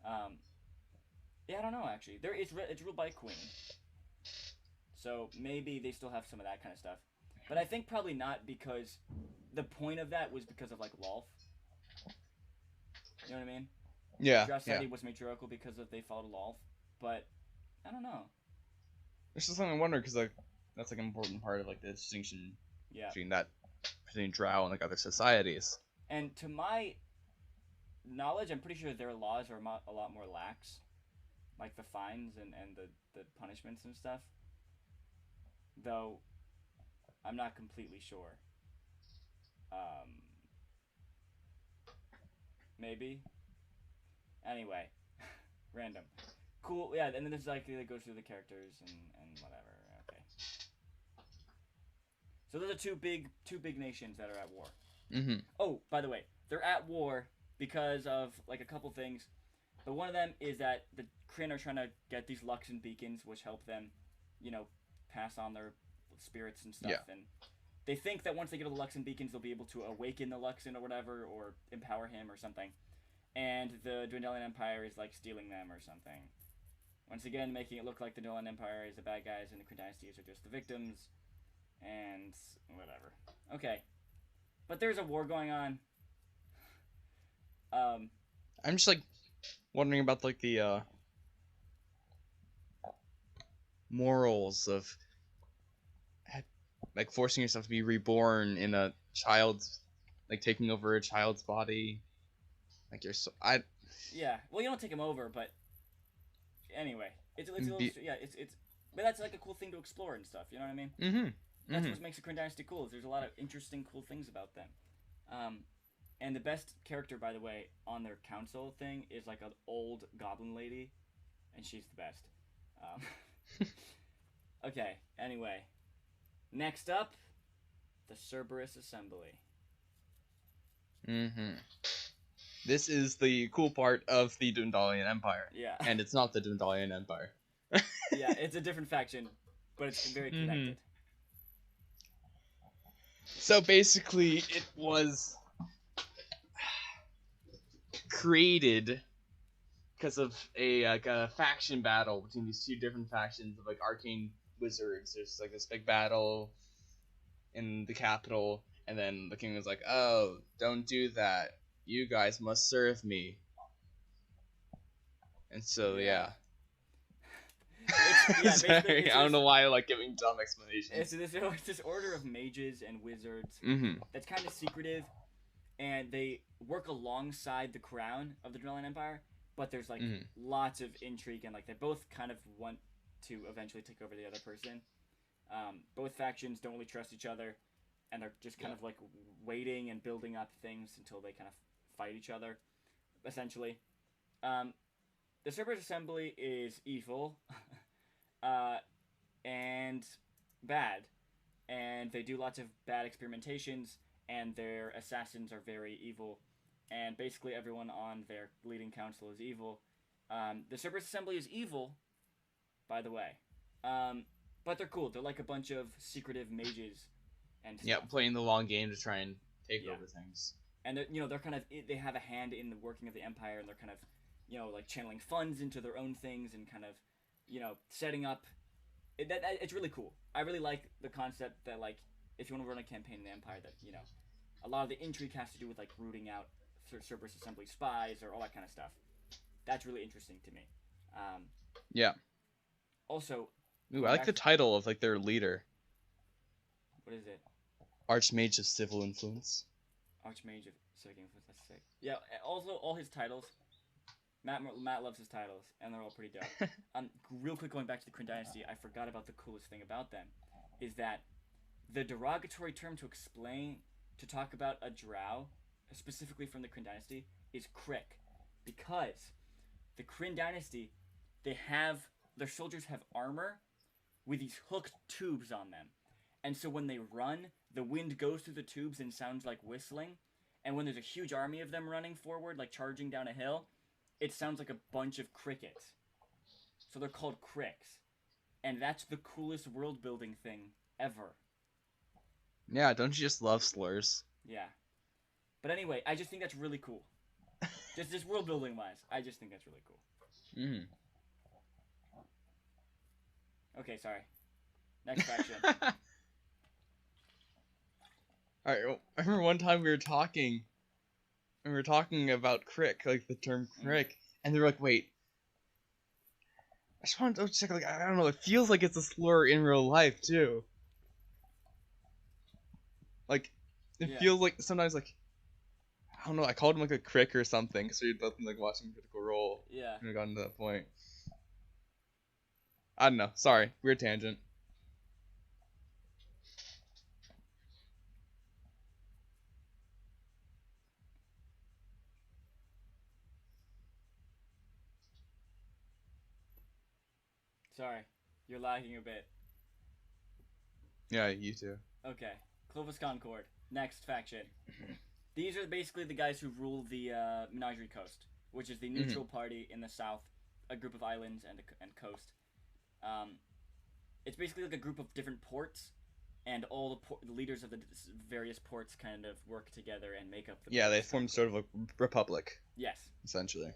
Yeah, I don't know actually. It's ruled by a queen, so maybe they still have some of that kind of stuff. But I think probably not, because the point of that was because of like Lolth. You know what I mean? Yeah. Drow society was matriarchal because they followed Lolth, but I don't know. There's just something I wonder, because like that's like an important part of like the distinction between drow and like other societies. And to my knowledge, I'm pretty sure their laws are a lot more lax, like the fines and the punishments and stuff. Though I'm not completely sure. Maybe. Anyway, random. Cool, yeah, and then there's like, it goes through the characters and whatever, okay. So those are two big nations that are at war. Oh, by the way, they're at war because of, like, a couple things. But one of them is that the Kryn are trying to get these Luxon beacons, which help them, pass on their spirits and stuff. Yeah. And they think that once they get the Luxon beacons, they'll be able to awaken the Luxon or whatever, or empower him or something. And the Dwendalian Empire is, like, stealing them or something. Once again, making it look like the Dwendalian Empire is the bad guys and the Kryn Dynasties are just the victims. And whatever. Okay. But there's a war going on. I'm just, like, wondering about, like, the, morals of, like, forcing yourself to be reborn in a child's, like, taking over a child's body. Like, you're so... Yeah. Well, you don't take him over, but... Anyway. It's a little... Yeah, it's... But that's, like, a cool thing to explore and stuff, you know what I mean? That's what makes the Kryn Dynasty cool, is there's a lot of interesting, cool things about them. And the best character, by the way, on their council thing is like an old goblin lady, and she's the best. Okay, anyway. Next up, the Cerberus Assembly. Mm-hmm. This is the cool part of the Dundalian Empire. Yeah. And it's not the Dundalian Empire. Yeah, it's a different faction, but it's very connected. So basically, it was created because of a faction battle between these two different factions of like arcane wizards. There's like this big battle in the capital, and then the king was like, "Oh, don't do that. You guys must serve me." And so yeah. Sorry, I don't know why I like giving dumb explanations. It's this order of mages and wizards that's kind of secretive, and they work alongside the crown of the Dundalian Empire, but there's like lots of intrigue, and like they both kind of want to eventually take over the other person. Both factions don't really trust each other, and they're just kind of like waiting and building up things until they kind of fight each other, essentially. The Cerberus Assembly is evil and bad, and they do lots of bad experimentations, and their assassins are very evil, and basically everyone on their leading council is evil. The Cerberus Assembly is evil, by the way, but they're cool. They're like a bunch of secretive mages and stuff. Yeah, playing the long game to try and take over things. And they're kind of, they have a hand in the working of the empire, and they're kind of, like channeling funds into their own things and kind of, setting up. It's really cool. I really like the concept that, like, if you want to run a campaign in the empire, that, a lot of the intrigue has to do with, like, rooting out Cerberus Assembly spies or all that kind of stuff. That's really interesting to me. Yeah. Also, ooh, I like the title of, like, their leader. What is it? Archmage of Civil Influence. Archmage of Civic Influence. That's sick. Yeah. Also, all his titles. Matt loves his titles, and they're all pretty dope. Real quick, going back to the Kryn Dynasty, I forgot about the coolest thing about them, is that the derogatory term to talk about a drow, specifically from the Kryn Dynasty, is crick, because the Kryn Dynasty, their soldiers have armor with these hooked tubes on them, and so when they run, the wind goes through the tubes and sounds like whistling, and when there's a huge army of them running forward, like charging down a hill, it sounds like a bunch of crickets. So they're called cricks. And that's the coolest world-building thing ever. Yeah, don't you just love slurs? Yeah. But anyway, I just think that's really cool. just world-building-wise, I just think that's really cool. Okay, sorry. Next faction. Alright, well, I remember one time we were talking about crick, like the term crick, and they were like, wait, I just wanted to check, like, I don't know, it feels like it's a slur in real life, too. Like, it feels like, sometimes, like, I don't know, I called him, like, a crick or something, so we'd both been, like, watching Critical Role. Yeah. And we got to that point. I don't know, sorry, weird tangent. Sorry, you're lagging a bit. Yeah, you too. Okay, Clovis Concord. Next faction. These are basically the guys who rule the Menagerie Coast, which is the neutral party in the south, a group of islands and coast. It's basically like a group of different ports, and all the leaders of the various ports kind of work together and make up the... Yeah, they form sort of a republic. Yes. Essentially.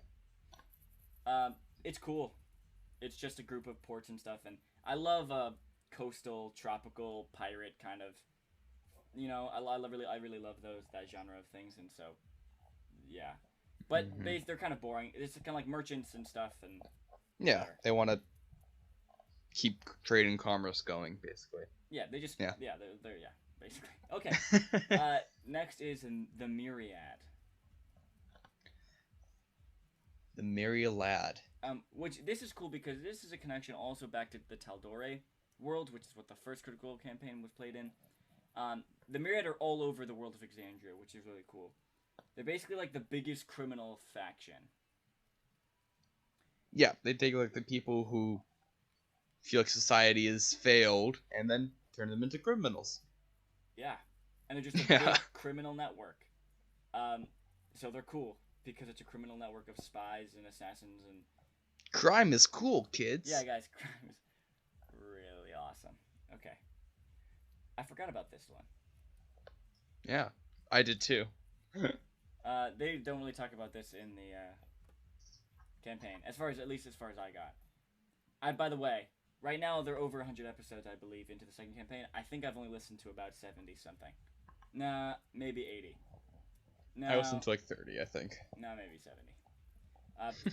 It's cool. It's just a group of ports and stuff, and I love coastal, tropical, pirate kind of, I really love that genre of things, and so, yeah. But they're kind of boring. It's kind of like merchants and stuff, and... Yeah, they want to keep trade and commerce going, basically. Yeah, they just... Yeah, they're basically. Okay. Next is the Myriad. The Myriad. Which, this is cool because this is a connection also back to the Tal'Dorei world, which is what the first Critical campaign was played in. the Myriad are all over the world of Exandria, which is really cool. They're basically like the biggest criminal faction. Yeah, they take like the people who feel like society has failed and then turn them into criminals. Yeah, and they're just a big criminal network. So they're cool because it's a criminal network of spies and assassins and. Crime is cool, kids. Yeah, guys, crime is really awesome. Okay, I forgot about this one. Yeah, I did too. They don't really talk about this in the campaign, at least as far as I got. By the way, right now they're over 100 episodes, I believe, into the second campaign. I think I've only listened to about 70 something. Nah, maybe 80. No, I listened to like 30, I think. No, maybe 70.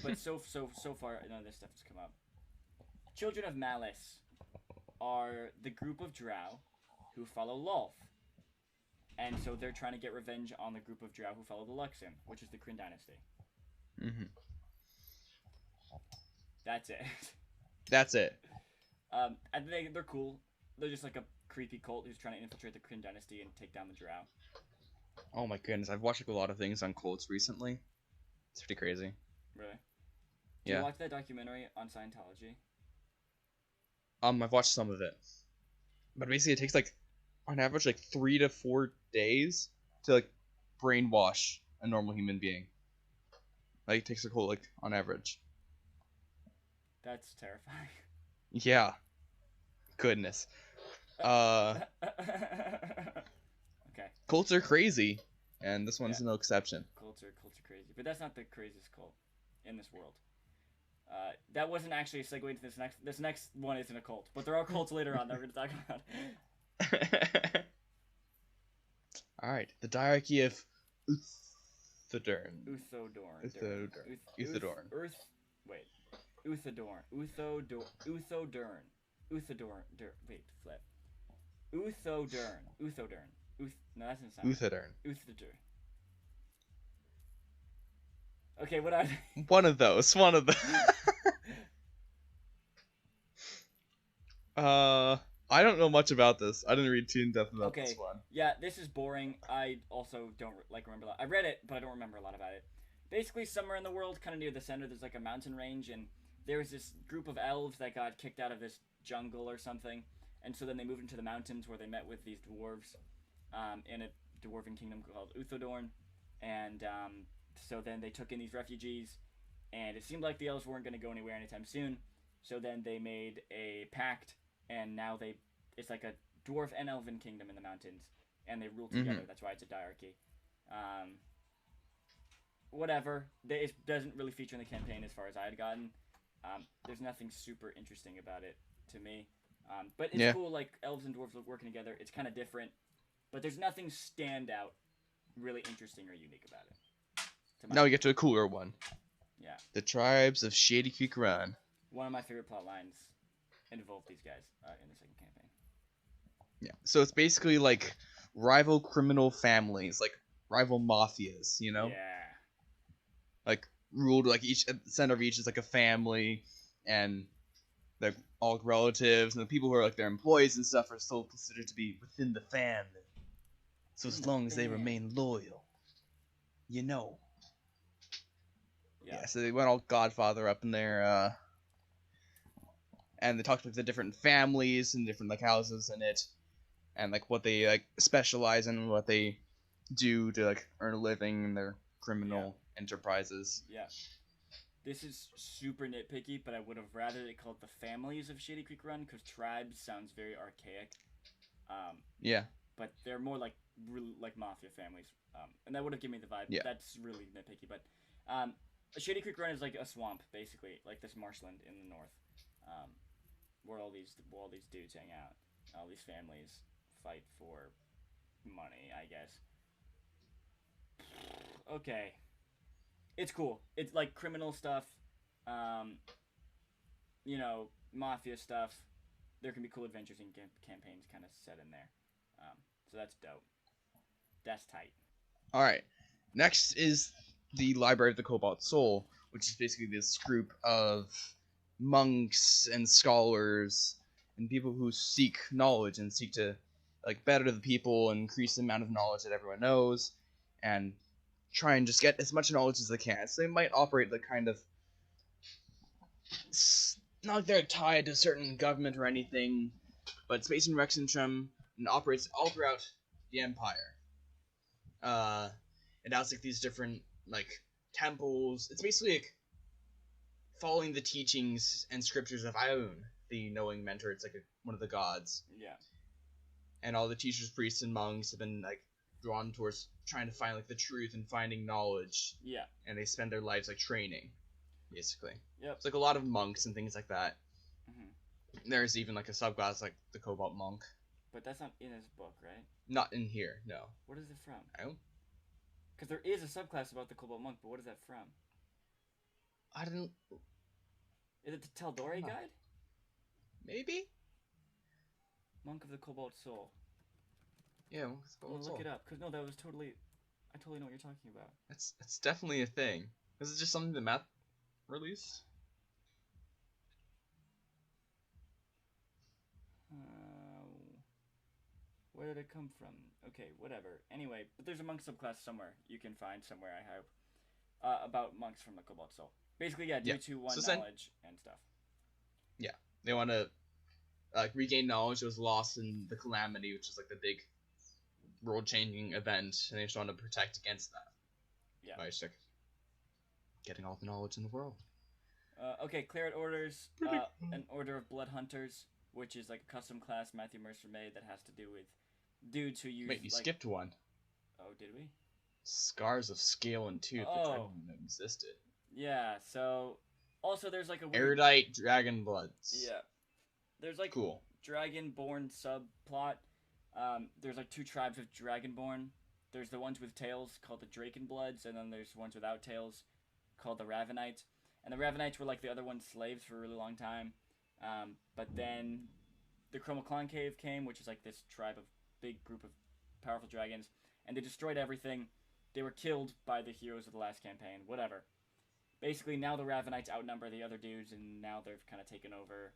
But so far, none of this stuff has come up. Children of Malice are the group of drow who follow Lolth. And so they're trying to get revenge on the group of drow who follow the Luxon, which is the Kryn dynasty. Mm-hmm. That's it. That's it. And they're cool. They're just like a creepy cult who's trying to infiltrate the Kryn dynasty and take down the drow. Oh my goodness, I've watched like, a lot of things on cults recently. It's pretty crazy. Really? Yeah. Did you watch that documentary on Scientology? I've watched some of it. But basically it takes like, on average, like 3 to 4 days to like brainwash a normal human being. Like it takes a cult, like, on average. That's terrifying. Yeah. Goodness. Okay. Cults are crazy, and this one's no exception. Cults are crazy, but that's not the craziest cult in this world. That wasn't actually a segue into this next one isn't a cult, but there are cults later on that we're going to talk about. Alright, the diarchy of Uthadorn. No, that doesn't sound. Uthadorn. Okay, what are they? One of those. I don't know much about this. I didn't read too in depth about this one. Yeah, this is boring. I also don't remember a lot. I read it, but I don't remember a lot about it. Basically, somewhere in the world, kind of near the center, there's like a mountain range, and there was this group of elves that got kicked out of this jungle or something, and so then they moved into the mountains where they met with these dwarves in a dwarven kingdom called Uthadorn, and so then they took in these refugees, and it seemed like the elves weren't going to go anywhere anytime soon, so then they made a pact, and now it's like a dwarf and elven kingdom in the mountains, and they rule together. That's why it's a diarchy. Whatever. It doesn't really feature in the campaign as far as I had gotten. There's nothing super interesting about it to me. But it's cool, like, elves and dwarves working together. It's kind of different. But there's nothing stand out really interesting or unique about it. Now we get to a cooler one. Yeah. The tribes of Shady Creek Run. One of my favorite plot lines involved these guys in the second campaign. Yeah. So it's basically like rival criminal families, like rival mafias, you know? Yeah. Like ruled like each at the center of each is like a family, and they're all relatives, and the people who are like their employees and stuff are still considered to be within the family. So as long as they remain loyal, you know. Yeah, so they went all Godfather up in there, and they talked with the different families and different like houses in it, and like what they like specialize in, what they do to like earn a living in their criminal enterprises. Yeah. This is super nitpicky, but I would have rather it called the families of Shady Creek Run, because tribes sounds very archaic. Yeah. But they're more like mafia families, and that would have given me the vibe. Yeah. That's really nitpicky, but Shady Creek Run is like a swamp, basically, like this marshland in the north, where all these dudes hang out. All these families fight for money, I guess. Okay. It's cool. It's like criminal stuff, you know, mafia stuff. There can be cool adventures and campaigns kind of set in there. So that's dope. That's tight. Alright. Next is the Library of the Cobalt Soul, which is basically this group of monks and scholars and people who seek knowledge and seek to like better the people, increase the amount of knowledge that everyone knows, and try and just get as much knowledge as they can. So they might operate like kind of not like they're tied to a certain government or anything, but it's based in Rexentrum and operates all throughout the Empire. And has like these different like temples. It's basically like following the teachings and scriptures of Ioun, the knowing mentor. It's like one of the gods. Yeah. And all the teachers, priests, and monks have been like drawn towards trying to find like the truth and finding knowledge. Yeah. And they spend their lives like training, basically. Yep. It's like a lot of monks and things like that. Mm-hmm. There's even like a subclass like the Cobalt Monk. But that's not in his book, right? Not in here, no. What is it from? I don't. Because there is a subclass about the Cobalt Monk, but what is that from? I don't. Is it the Taldori Guide? Maybe. Monk of the Cobalt Soul. Yeah, I'm gonna look it up. Cause no, that was totally. I totally know what you're talking about. It's definitely a thing. This is just something that Matt released. Where did it come from? Okay, whatever. Anyway, but there's a monk subclass somewhere you can find somewhere. I hope about monks from the Cobalt Soul. Basically, yeah, due to one knowledge and stuff. Yeah, they want to regain knowledge that was lost in the Calamity, which is like the big world-changing event, and they just want to protect against that. Yeah. By just like getting all the knowledge in the world. Okay, Claret Orders, an Order of Blood Hunters, which is like a custom class Matthew Mercer made that has to do with dudes who use. Wait, you skipped one. Oh, did we? Scars of Scale and Tooth, which I didn't know existed. Yeah. So, also there's like a weird... Erudite Dragon Bloods. Yeah. There's like cool Dragonborn subplot. There's like two tribes of Dragonborn. There's the ones with tails called the Drakenbloods, and then there's ones without tails called the Ravenites. And the Ravenites were like the other one's slaves for a really long time. But then the Chromaclon Cave came, which is like this tribe of big group of powerful dragons, and they destroyed everything. They were killed by the heroes of the last campaign, whatever. Basically, now the Ravenites outnumber the other dudes, and now they've kind of taken over,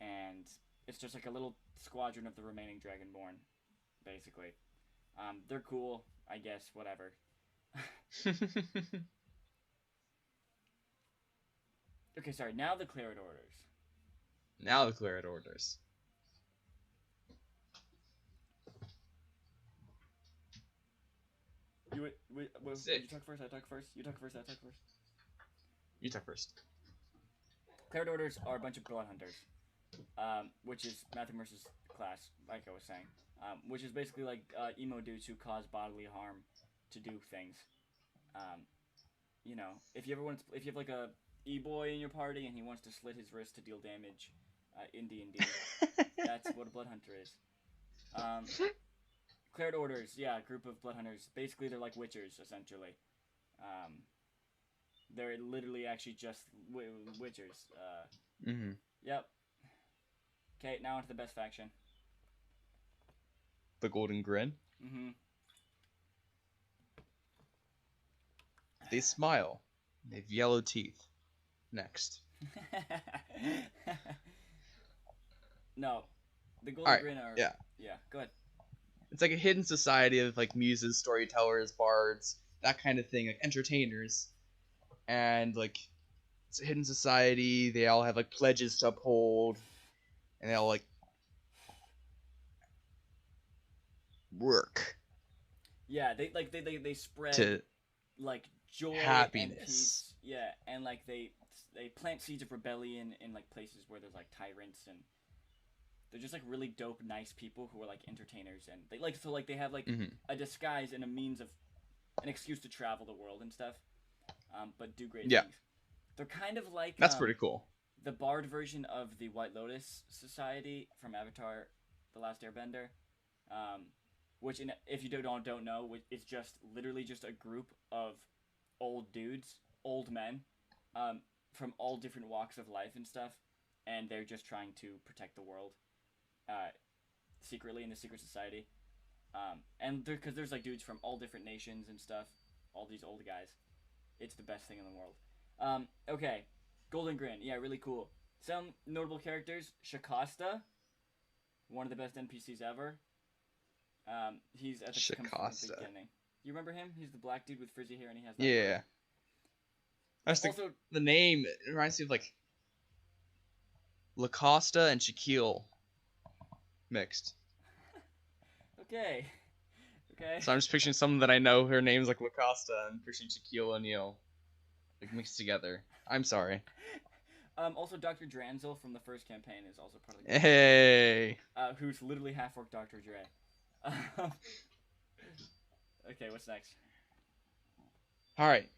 and it's just like a little squadron of the remaining Dragonborn, basically. They're cool, I guess, whatever. Okay, sorry, now the Claret Orders. Now the Claret Orders. You talk first, I talk first. You talk first, I talk first. You talk first. Claret Orders are a bunch of blood hunters, which is Matthew Mercer's class, like I was saying, which is basically like emo dudes who cause bodily harm to do things. You know, if you have like a e-boy in your party and he wants to slit his wrist to deal damage in D&D, that's what a blood hunter is. Claret Orders, yeah, group of blood hunters. Basically, they're like witchers, essentially. They're literally actually just witchers. Yep. Okay, now onto the best faction. The Golden Grin? Mm-hmm. They smile. They have yellow teeth. Next. No. The Golden Grin are... Yeah, go ahead. It's like a hidden society of like muses, storytellers, bards, that kind of thing, like entertainers. And like it's a hidden society, they all have like pledges to uphold, and they all like work. Yeah, they spread to like joy, happiness, and peace. Yeah, and like they plant seeds of rebellion in like places where there's like tyrants, and they're just like really dope, nice people who are like entertainers, and they like they have like a disguise and a means of an excuse to travel the world and stuff, but do great things. They're kind of like that's pretty cool. The bard version of the White Lotus Society from Avatar: The Last Airbender, which if you don't know, it's just literally just a group of old dudes, old men, from all different walks of life and stuff, and they're just trying to protect the world, secretly in the secret society, and because there's like dudes from all different nations and stuff, all these old guys. It's the best thing in the world. Okay, Golden Grin, yeah, really cool. Some notable characters: Shakasta, one of the best NPCs ever. He's at the, comes from Shikasta. the beginning. You remember him? He's the black dude with frizzy hair, and he has that. Yeah. Bird. That's Also, the name. It reminds me of like Lacosta and Shaquille mixed. okay. So I'm just picturing someone that I know. Her name's like Lacosta, and picturing Shaquille O'Neal, like mixed together. I'm sorry. Also, Dr. Dranzel from the first campaign is also part of the Hey. who's literally half-orc Dr. Dre. Okay, what's next? All right,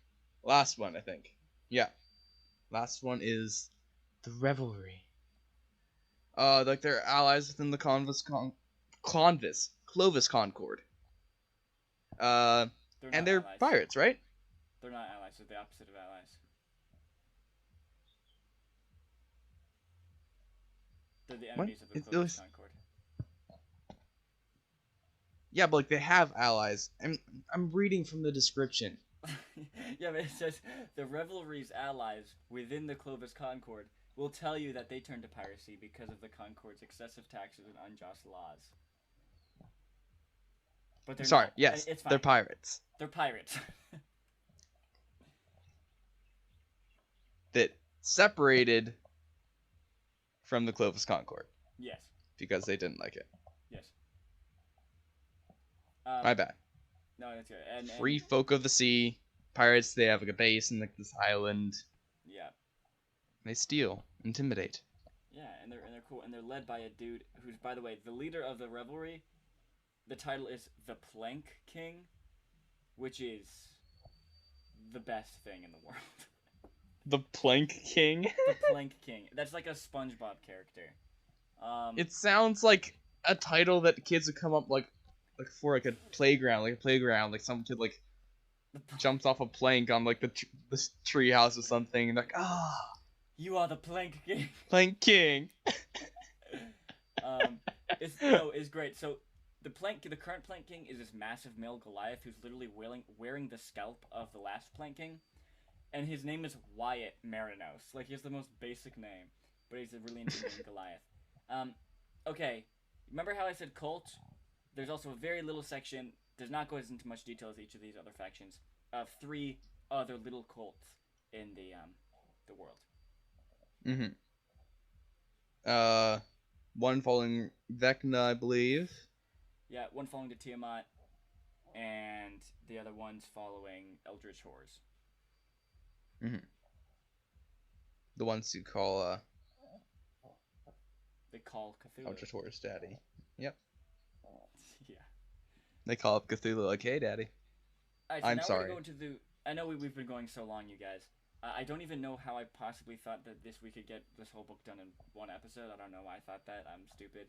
last one I think. Yeah, last one is the Revelry. Like they're allies within the Clovis Concord. They're And they're allies. pirates, right? They're not allies. They're the opposite of allies. They're the enemies of the Clovis Concord. Yeah, but like they have allies. I'm reading from the description. Yeah, but it says the Revelry's allies within the Clovis Concord will tell you that they turned to piracy because of the Concord's excessive taxes and unjust laws. But they're Sorry, not. yes, It's fine. they're pirates. They're pirates. That separated from the Clovis Concord. Yes. Because they didn't like it. Yes. My bad. No, that's good. And Free folk of the sea. Pirates, they have like a base in like this island. Yeah. They steal, intimidate. Yeah, and they're cool, and they're led by a dude who's, by the way, the leader of the revelry. The title is the Plank King, which is the best thing in the world. The Plank King? The Plank King. That's like a SpongeBob character. It sounds like a title that kids would come up like for like a playground, like some kid like jumps off a plank on like the tree house or something, and like you are the Plank King. Plank King. It's great. So the current Plank King is this massive male Goliath who's literally wearing the scalp of the last Plank King, and his name is Wyatt Marinos. Like, he has the most basic name, but he's a really intimidating Goliath. Okay, remember how I said cult? There's also a very little section, does not go into much detail as each of these other factions, of 3 other little cults in the world. One following Vecna, I believe. Yeah, one following the Tiamat, and the other one's following Eldritch Horrors. The ones who call They call Cthulhu. Eldritch Horrors Daddy. Yep. Yeah. They call up Cthulhu like, hey, Daddy. Right, so I'm now sorry. We're going to I know we've been going so long, you guys. I don't even know how I possibly thought that we could get this whole book done in one episode. I don't know why I thought that. I'm stupid.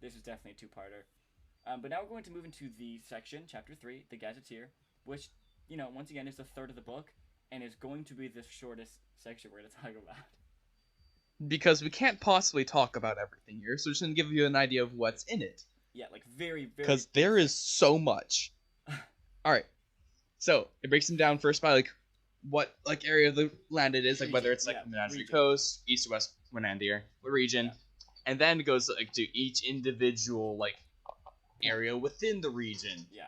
This is definitely a two-parter. But now we're going to move into the section, Chapter 3, the Gazetteer, which, once again, is the third of the book, and is going to be the shortest section we're going to talk about. Because we can't possibly talk about everything here, so we're just going to give you an idea of what's in it. Yeah, like very, very... Because there is so much. Alright, so it breaks them down first by, what, area of the land it is, region, whether it's, the Menagerie Coast, east or west Wenandir, what region, and then it goes, to each individual, area within the region. Yeah.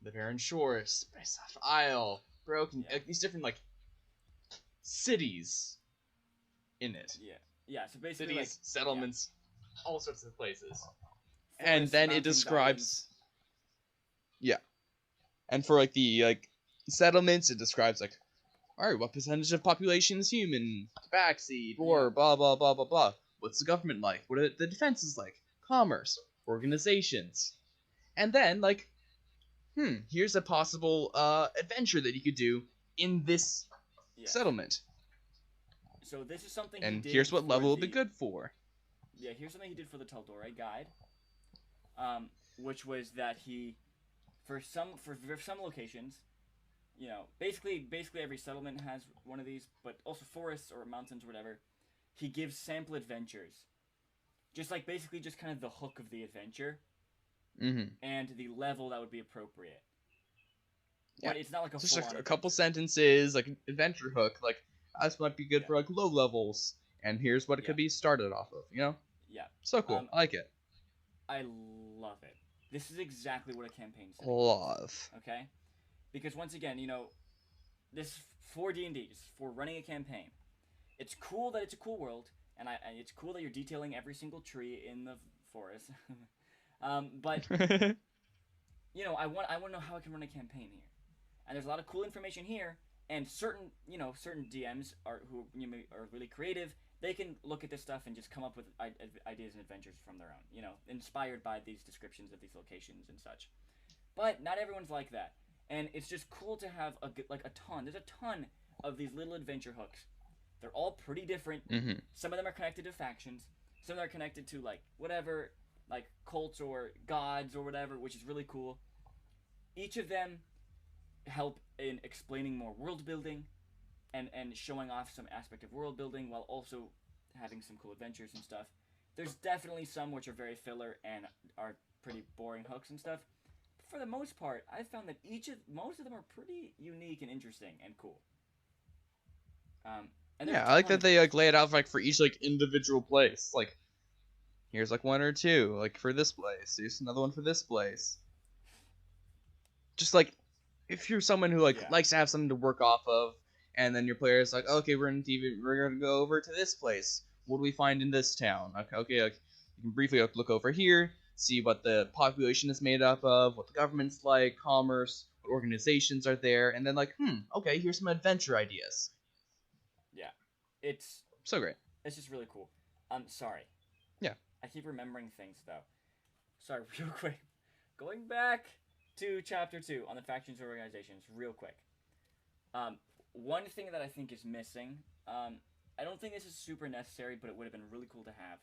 The Barren Shores, Space Isle, Broken, these different, cities in it. Yeah. Yeah, so basically, cities, settlements, all sorts of places. Forests, and then it describes... Yeah. And for, the, settlements, it describes, alright, what percentage of population is human? Tabaxi, war, blah, blah, blah, blah, blah. What's the government like? What are the defenses like? Commerce, organizations. And then, here's a possible, adventure that you could do in this settlement. So this is something and he did here's what level the... it'll be good for. Yeah, here's something he did for the Taldore Guide, which was that he, for some locations, basically every settlement has one of these, but also forests or mountains or whatever, he gives sample adventures, just basically just kind of the hook of the adventure, and the level that would be appropriate. Yeah. But it's not just a couple sentences, adventure hook, this might be good for low levels, and here's what it could be started off of, Yeah. So cool. I like it. I love it. this is exactly what a campaign's saying. Love. Okay? Because once again, this for D&D, for running a campaign, it's cool that it's a cool world, and it's cool that you're detailing every single tree in the forest. But I want to know how I can run a campaign here, and there's a lot of cool information here, and certain DMs are really creative. They can look at this stuff and just come up with ideas and adventures from their own, inspired by these descriptions of these locations and such. But not everyone's like that, and it's just cool to have there's a ton of these little adventure hooks. They're all pretty different. Mm-hmm. Some of them are connected to factions. Some of them are connected to whatever, cults or gods or whatever, which is really cool. Each of them help in explaining more world building and showing off some aspect of world building while also having some cool adventures and stuff. There's definitely some which are very filler and are pretty boring hooks and stuff. But for the most part, I've found that most of them are pretty unique and interesting and cool. I like that they lay it out for each individual place. Here's one or two for this place. Here's another one for this place. Just if you're someone who likes to have something to work off of, and then your player's okay, we're gonna go over to this place. What do we find in this town? Okay, you can briefly look over here, see what the population is made up of, what the government's like, commerce, what organizations are there, and then okay, here's some adventure ideas. Yeah, it's so great. It's just really cool. Sorry. Yeah. I keep remembering things though. Sorry, real quick. Going back to chapter 2 on the factions or organizations, real quick. One thing that I think is missing, I don't think this is super necessary, but it would have been really cool to have,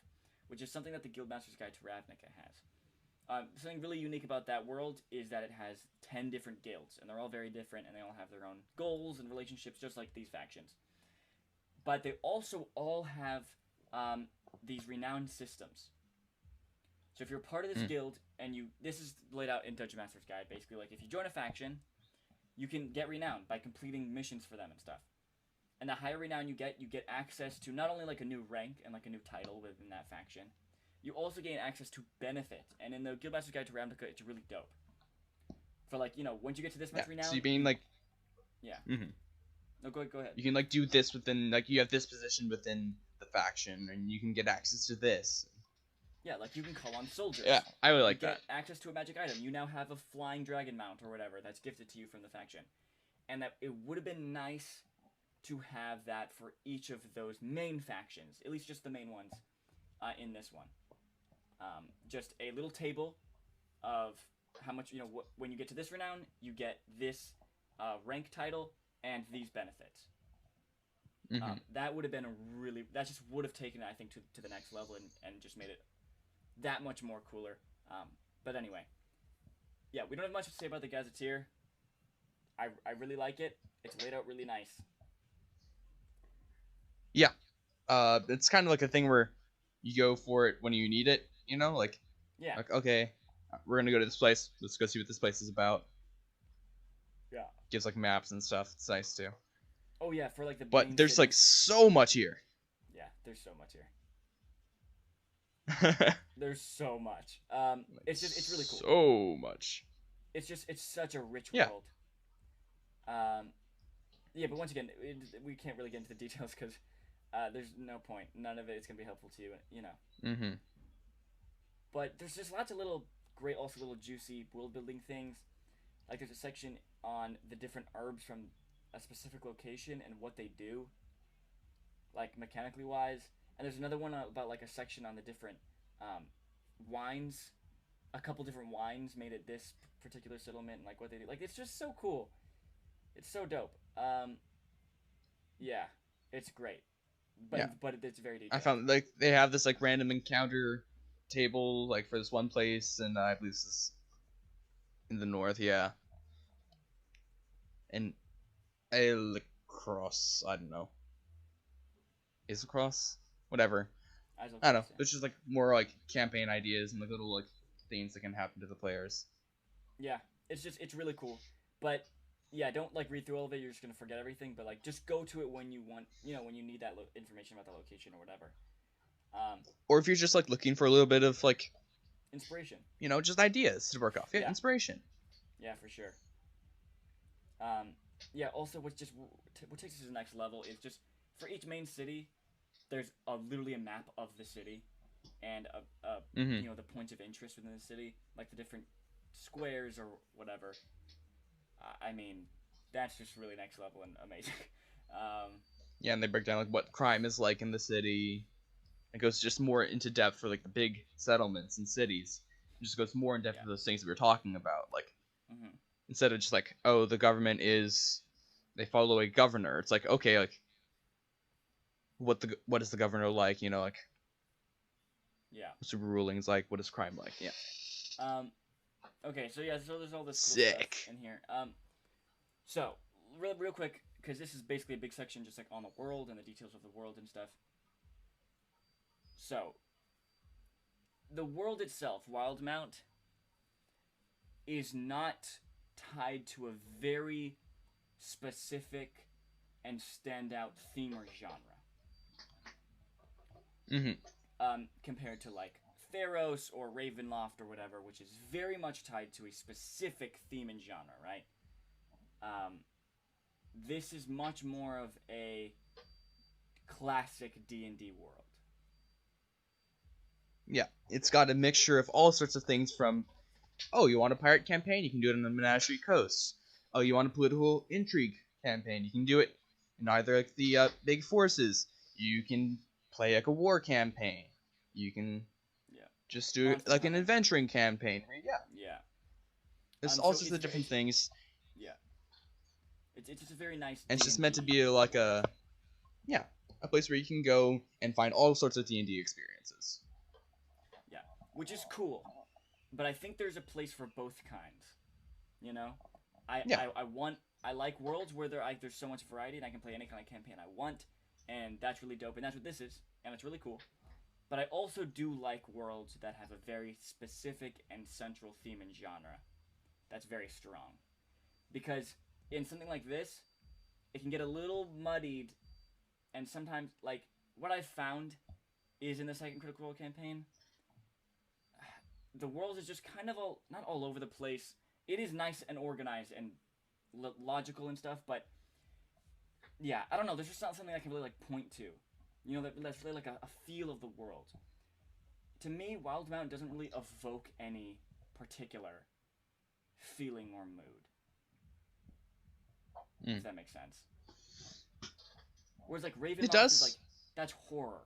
which is something that the Guildmaster's Guide to Ravnica has. Something really unique about that world is that it has 10 different guilds, and they're all very different, and they all have their own goals and relationships, just like these factions. But they also all have these renowned systems. So if you're part of this guild, and this is laid out in Dungeon Master's Guide, basically, if you join a faction, you can get renowned by completing missions for them and stuff. And the higher renown you get access to not only a new rank and a new title within that faction, you also gain access to benefit. And in the Guildmaster's Guide to Ravnica, it's really dope. For once you get to this much renown, so you mean yeah. Mm-hmm. No, go ahead. You can do this within you have this position within the faction, and you can get access to this. Yeah, you can call on soldiers. Yeah, I really like that. Get access to a magic item. You now have a flying dragon mount or whatever that's gifted to you from the faction. And that it would have been nice to have that for each of those main factions, at least just the main ones in this one. Just a little table of how much, when you get to this renown, you get this rank title and these benefits. Mm-hmm. That would have been that just would have taken it, I think, to the next level and just made it that much more cooler. But anyway, yeah, we don't have much to say about the Gazetteer. I really like it. It's laid out really nice. Yeah. It's kind of a thing where you go for it when you need it, Yeah. Okay, we're gonna go to this place. Let's go see what this place is about. Yeah. Gives maps and stuff. It's nice too. Oh yeah, for the. But there's so much here. Yeah, there's so much here. There's so much. It's really cool. So much. It's such a rich Yeah. world. Yeah, but once again, we can't really get into the details because there's no point. None of it is gonna be helpful to you, Mm-hmm. But there's just lots of little great, also little juicy world building things. There's a section on the different herbs from a specific location and what they do, mechanically wise. And there's another one about a section on the different wines, a couple different wines made at this particular settlement, and what they do. It's just so cool. It's so dope. Yeah, it's great. But it's very detailed. I found they have this random encounter table for this one place, and I believe this is in the north. Yeah. And Cross, I don't know. Is it Cross? Whatever. I don't know. There's just more campaign ideas and little things that can happen to the players. Yeah, it's really cool. But yeah, don't read through all of it. You're just gonna forget everything. But just go to it when you want, when you need that information about the location or whatever. Or if you're just looking for a little bit of Inspiration. Just ideas to work off. Yeah, Yeah. inspiration. Yeah, for sure. Yeah. Also, what takes us to the next level is just for each main city, there's literally a map of the city, and Mm-hmm. the points of interest within the city, like the different squares or whatever. I mean, that's just really next level and amazing. um, Yeah, and they break down like what crime is like in the city. It goes just more into depth for like the big settlements and cities. It just goes more in depth yeah. for those things that we were talking about. Like Hmm. instead of just like, oh, the government is they follow a governor. It's like, okay, like what is the governor like? Like Yeah. what's the rulings like? What is crime like? Yeah. Um, okay, so yeah, so there's all this cool Sick. stuff in here. So real quick, because this is basically a big section just like on the world and the details of the world and stuff. So the world itself, Wildemount, is not tied to a very specific and standout theme or genre. Compared to like Theros or Ravenloft or whatever, which is very much tied to a specific theme and genre, right? This is much more of a classic D&D world. Yeah, it's got a mixture of all sorts of things from, oh, you want a pirate campaign? You can do it on the Menagerie Coast. Oh, you want a political intrigue campaign? You can do it in either like the big forces. You can play like a war campaign. You can just do Monster like an hunting. adventuring campaign. Yeah. There's all So sorts of different things. Yeah. It's just a very nice. And it's just D&D. meant to be like a place where you can go and find all sorts of D&D experiences. Yeah, which is cool, but I think there's a place for both kinds. I like worlds where there's so much variety and I can play any kind of campaign I want, and that's really dope, and that's what this is, and it's really cool. But I also do like worlds that have a very specific and central theme and genre that's very strong. Because in something like this, it can get a little muddied, and sometimes, like, what I've found is in the second Critical Role campaign, the world is just kind of not all over the place. It is nice and organized and logical and stuff, but yeah, I don't know. There's just not something I can really like point to. That's really like a feel of the world. To me, Wildemount doesn't really evoke any particular feeling or mood. If that makes sense. Whereas like Ravenloft is like that's horror,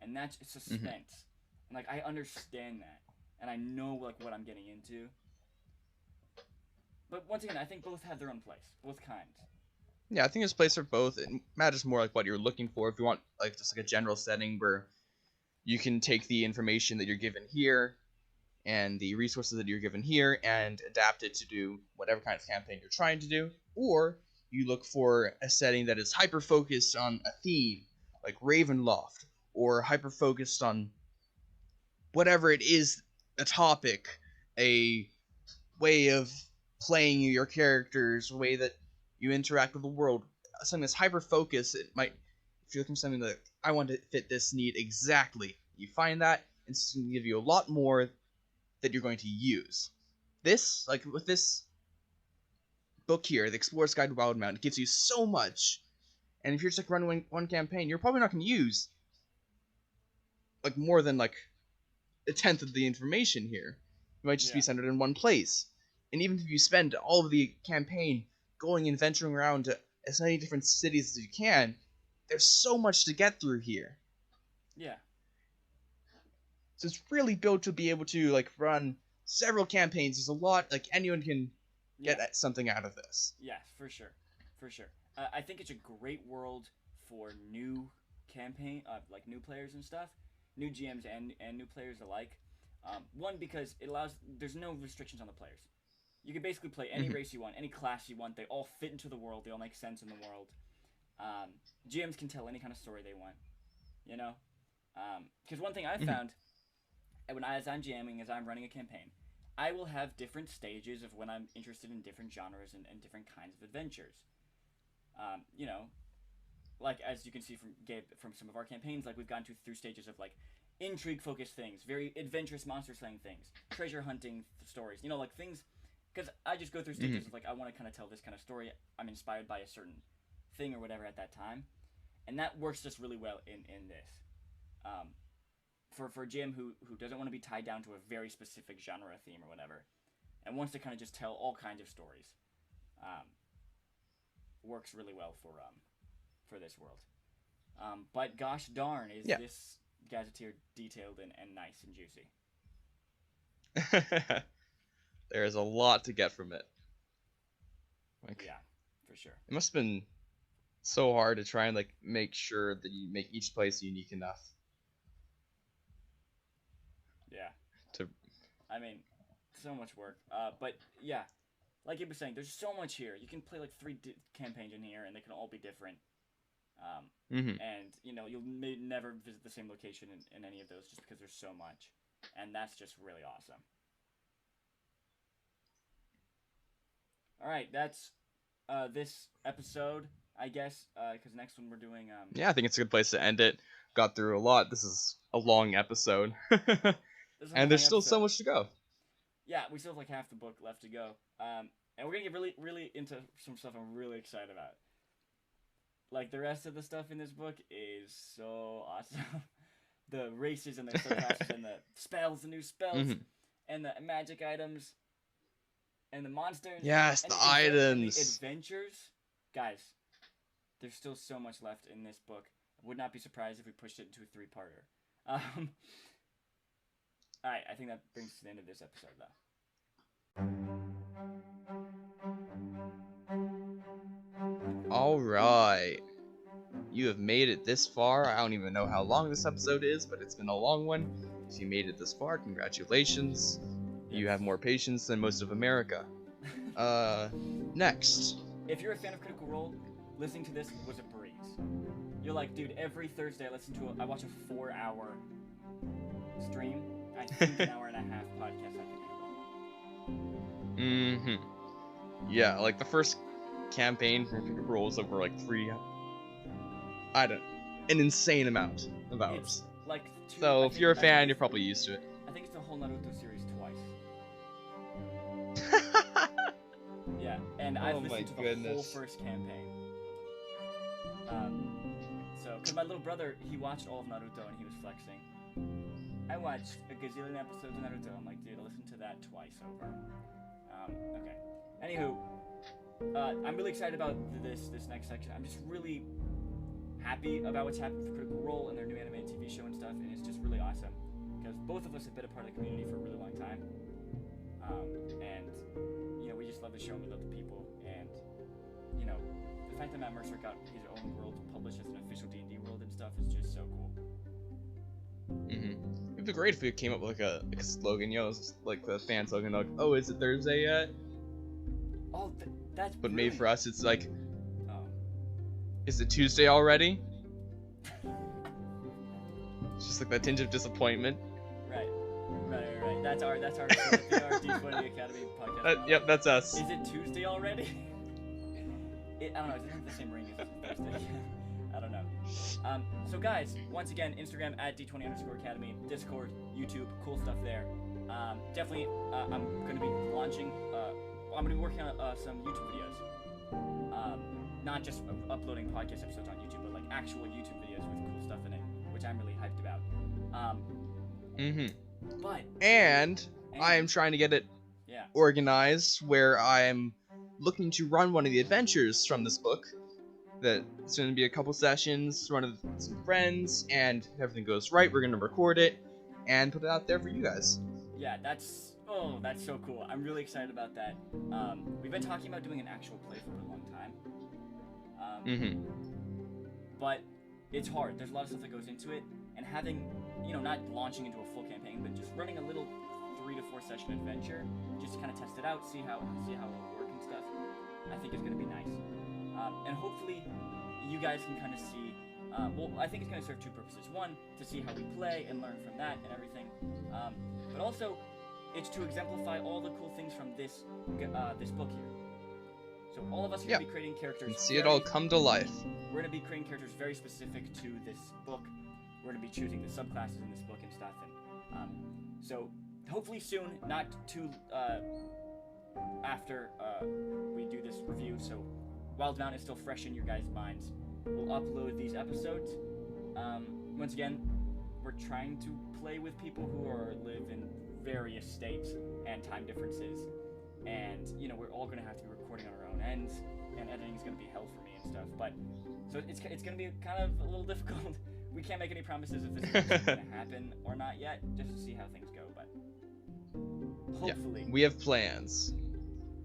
and that's suspense, and like I understand that, and I know like what I'm getting into. But once again, I think both have their own place, both kinds. Yeah, I think there's a place for both. It matters more like what you're looking for. If you want like just like a general setting where you can take the information that you're given here and the resources that you're given here and adapt it to do whatever kind of campaign you're trying to do, or you look for a setting that is hyper focused on a theme like Ravenloft, or hyper focused on whatever it is, a topic, a way of playing your characters, a way that you interact with the world, something that's hyper focused. It might, if you're looking for something that I want to fit this need exactly, you find that, and it's going to give you a lot more that you're going to use. This, like with this book here, The Explorer's Guide to Wildemount, it gives you so much, and if you're just like running one campaign, you're probably not going to use like more than like a tenth of the information here. It might just be centered in one place. And even if you spend all of the campaign going and venturing around to as many different cities as you can, there's so much to get through here. Yeah. So it's really built to be able to like run several campaigns. There's a lot, like anyone can get something out of this. Yes, for sure. I think it's a great world for new campaign, like new players and stuff, new GMs and new players alike. One, because there's no restrictions on the players. You can basically play any race you want, any class you want. They all fit into the world. They all make sense in the world. GMs can tell any kind of story they want. Because one thing I've found, as I'm GMing, as I'm running a campaign, I will have different stages of when I'm interested in different genres and different kinds of adventures. Like as you can see from Gabe, from some of our campaigns, like we've gone through stages of like intrigue-focused things, very adventurous monster-slaying things, treasure hunting stories. You know, like things, because I just go through stages of like I want to kind of tell this kind of story. I'm inspired by a certain thing or whatever at that time, and that works just really well in this. For Jim, who doesn't want to be tied down to a very specific genre theme or whatever, and wants to kind of just tell all kinds of stories, works really well for this world. But gosh darn, is this gazetteer detailed and nice and juicy. There's a lot to get from it. Like, yeah, for sure. It must have been so hard to try and like make sure that you make each place unique enough. Yeah. I mean, so much work. But yeah, like you were saying, there's so much here. You can play like 3 campaigns in here, and they can all be different. And you know, you'll never visit the same location in any of those just because there's so much, and that's just really awesome. All right, that's this episode, I guess, because next one we're doing. Yeah, I think it's a good place to end it. Got through a lot. This is a long episode, and there's still so much to go. Yeah, we still have like half the book left to go, and we're gonna get really, really into some stuff I'm really excited about. Like, the rest of the stuff in this book is so awesome. The races and the classes and the spells, the new spells, and the magic items, and the monsters. Yes, the items. And the adventures. Guys, there's still so much left in this book. I would not be surprised if we pushed it into a 3-parter. Alright, I think that brings us to the end of this episode, though. Alright. You have made it this far. I don't even know how long this episode is, but it's been a long one. If you made it this far, congratulations. You have more patience than most of America. Next. If you're a fan of Critical Role, listening to this was a breeze. You're like, dude, every Thursday I watch a 4-hour stream. I think an hour and a half podcast I can handle. Yeah, like the first campaign for Critical Role was over like 3 an insane amount of hours. Like so if you're a fan, you're probably used to it. I think it's the whole Naruto series twice. Yeah, and I've listened to the whole first campaign. So, because my little brother, he watched all of Naruto and he was flexing. I watched a gazillion episodes of Naruto. I'm like, dude, I listened to that twice over. Okay. Anywho, I'm really excited about this next section. I'm just really happy about what's happened for Critical Role and their new animated TV show and stuff, and it's just really awesome because both of us have been a part of the community for a really long time, and you know, we just love the show and we love the people, and you know, the fact that Matt Mercer got his own world published as an official D&D world and stuff is just so cool. It'd be great if we came up with like a slogan, you know, like the fan slogan, like, oh, is it Thursday yet? Oh, that's but brilliant. Maybe for us it's like, is it Tuesday already? It's just like that tinge of disappointment. Right. That's our D20 Academy podcast. Yep, that's us. Is it Tuesday already? I don't know. It doesn't have the same ring as Thursday. I don't know. So guys, once again, Instagram at D20_Academy, Discord, YouTube, cool stuff there. Definitely, I'm going to be launching. I'm going to be working on some YouTube videos. Not just uploading podcast episodes on YouTube, but like actual YouTube videos with cool stuff in it, which I'm really hyped about. And I am trying to get it organized where I'm looking to run one of the adventures from this book. That's going to be a couple sessions, run with some friends, and if everything goes right, we're going to record it and put it out there for you guys. Yeah, that's so cool. I'm really excited about that. We've been talking about doing an actual play for a long time. But it's hard. There's a lot of stuff that goes into it, and having, you know, not launching into a full campaign, but just running a little 3 to 4 session adventure, just to kind of test it out, see how it'll work and stuff, I think is going to be nice. And hopefully, you guys can kind of see. Well, I think it's going to serve 2 purposes. One, to see how we play and learn from that and everything. But also, it's to exemplify all the cool things from this book here. So all of us are going to be creating characters. And see it all come to life. We're going to be creating characters very specific to this book, we're going to be choosing the subclasses in this book and stuff. And so hopefully soon, not too after we do this review, so Wildemount is still fresh in your guys' minds. We'll upload these episodes. Once again, we're trying to play with people who live in various states and time differences, and we're all going to have to be recording on our own ends, and editing is going to be hell for me and stuff. But so it's going to be kind of a little difficult. We can't make any promises if this is going to happen or not yet, just to see how things go. But hopefully, we have plans.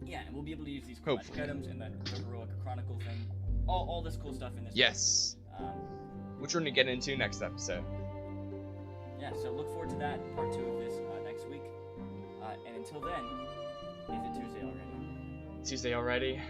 Yeah, and we'll be able to use these cool magic items and the heroic chronicle thing, all this cool stuff in this. Yes. Which we're gonna get into next episode. Yeah, so look forward to that part 2 of this next week. And until then, is it Tuesday already? Tuesday already?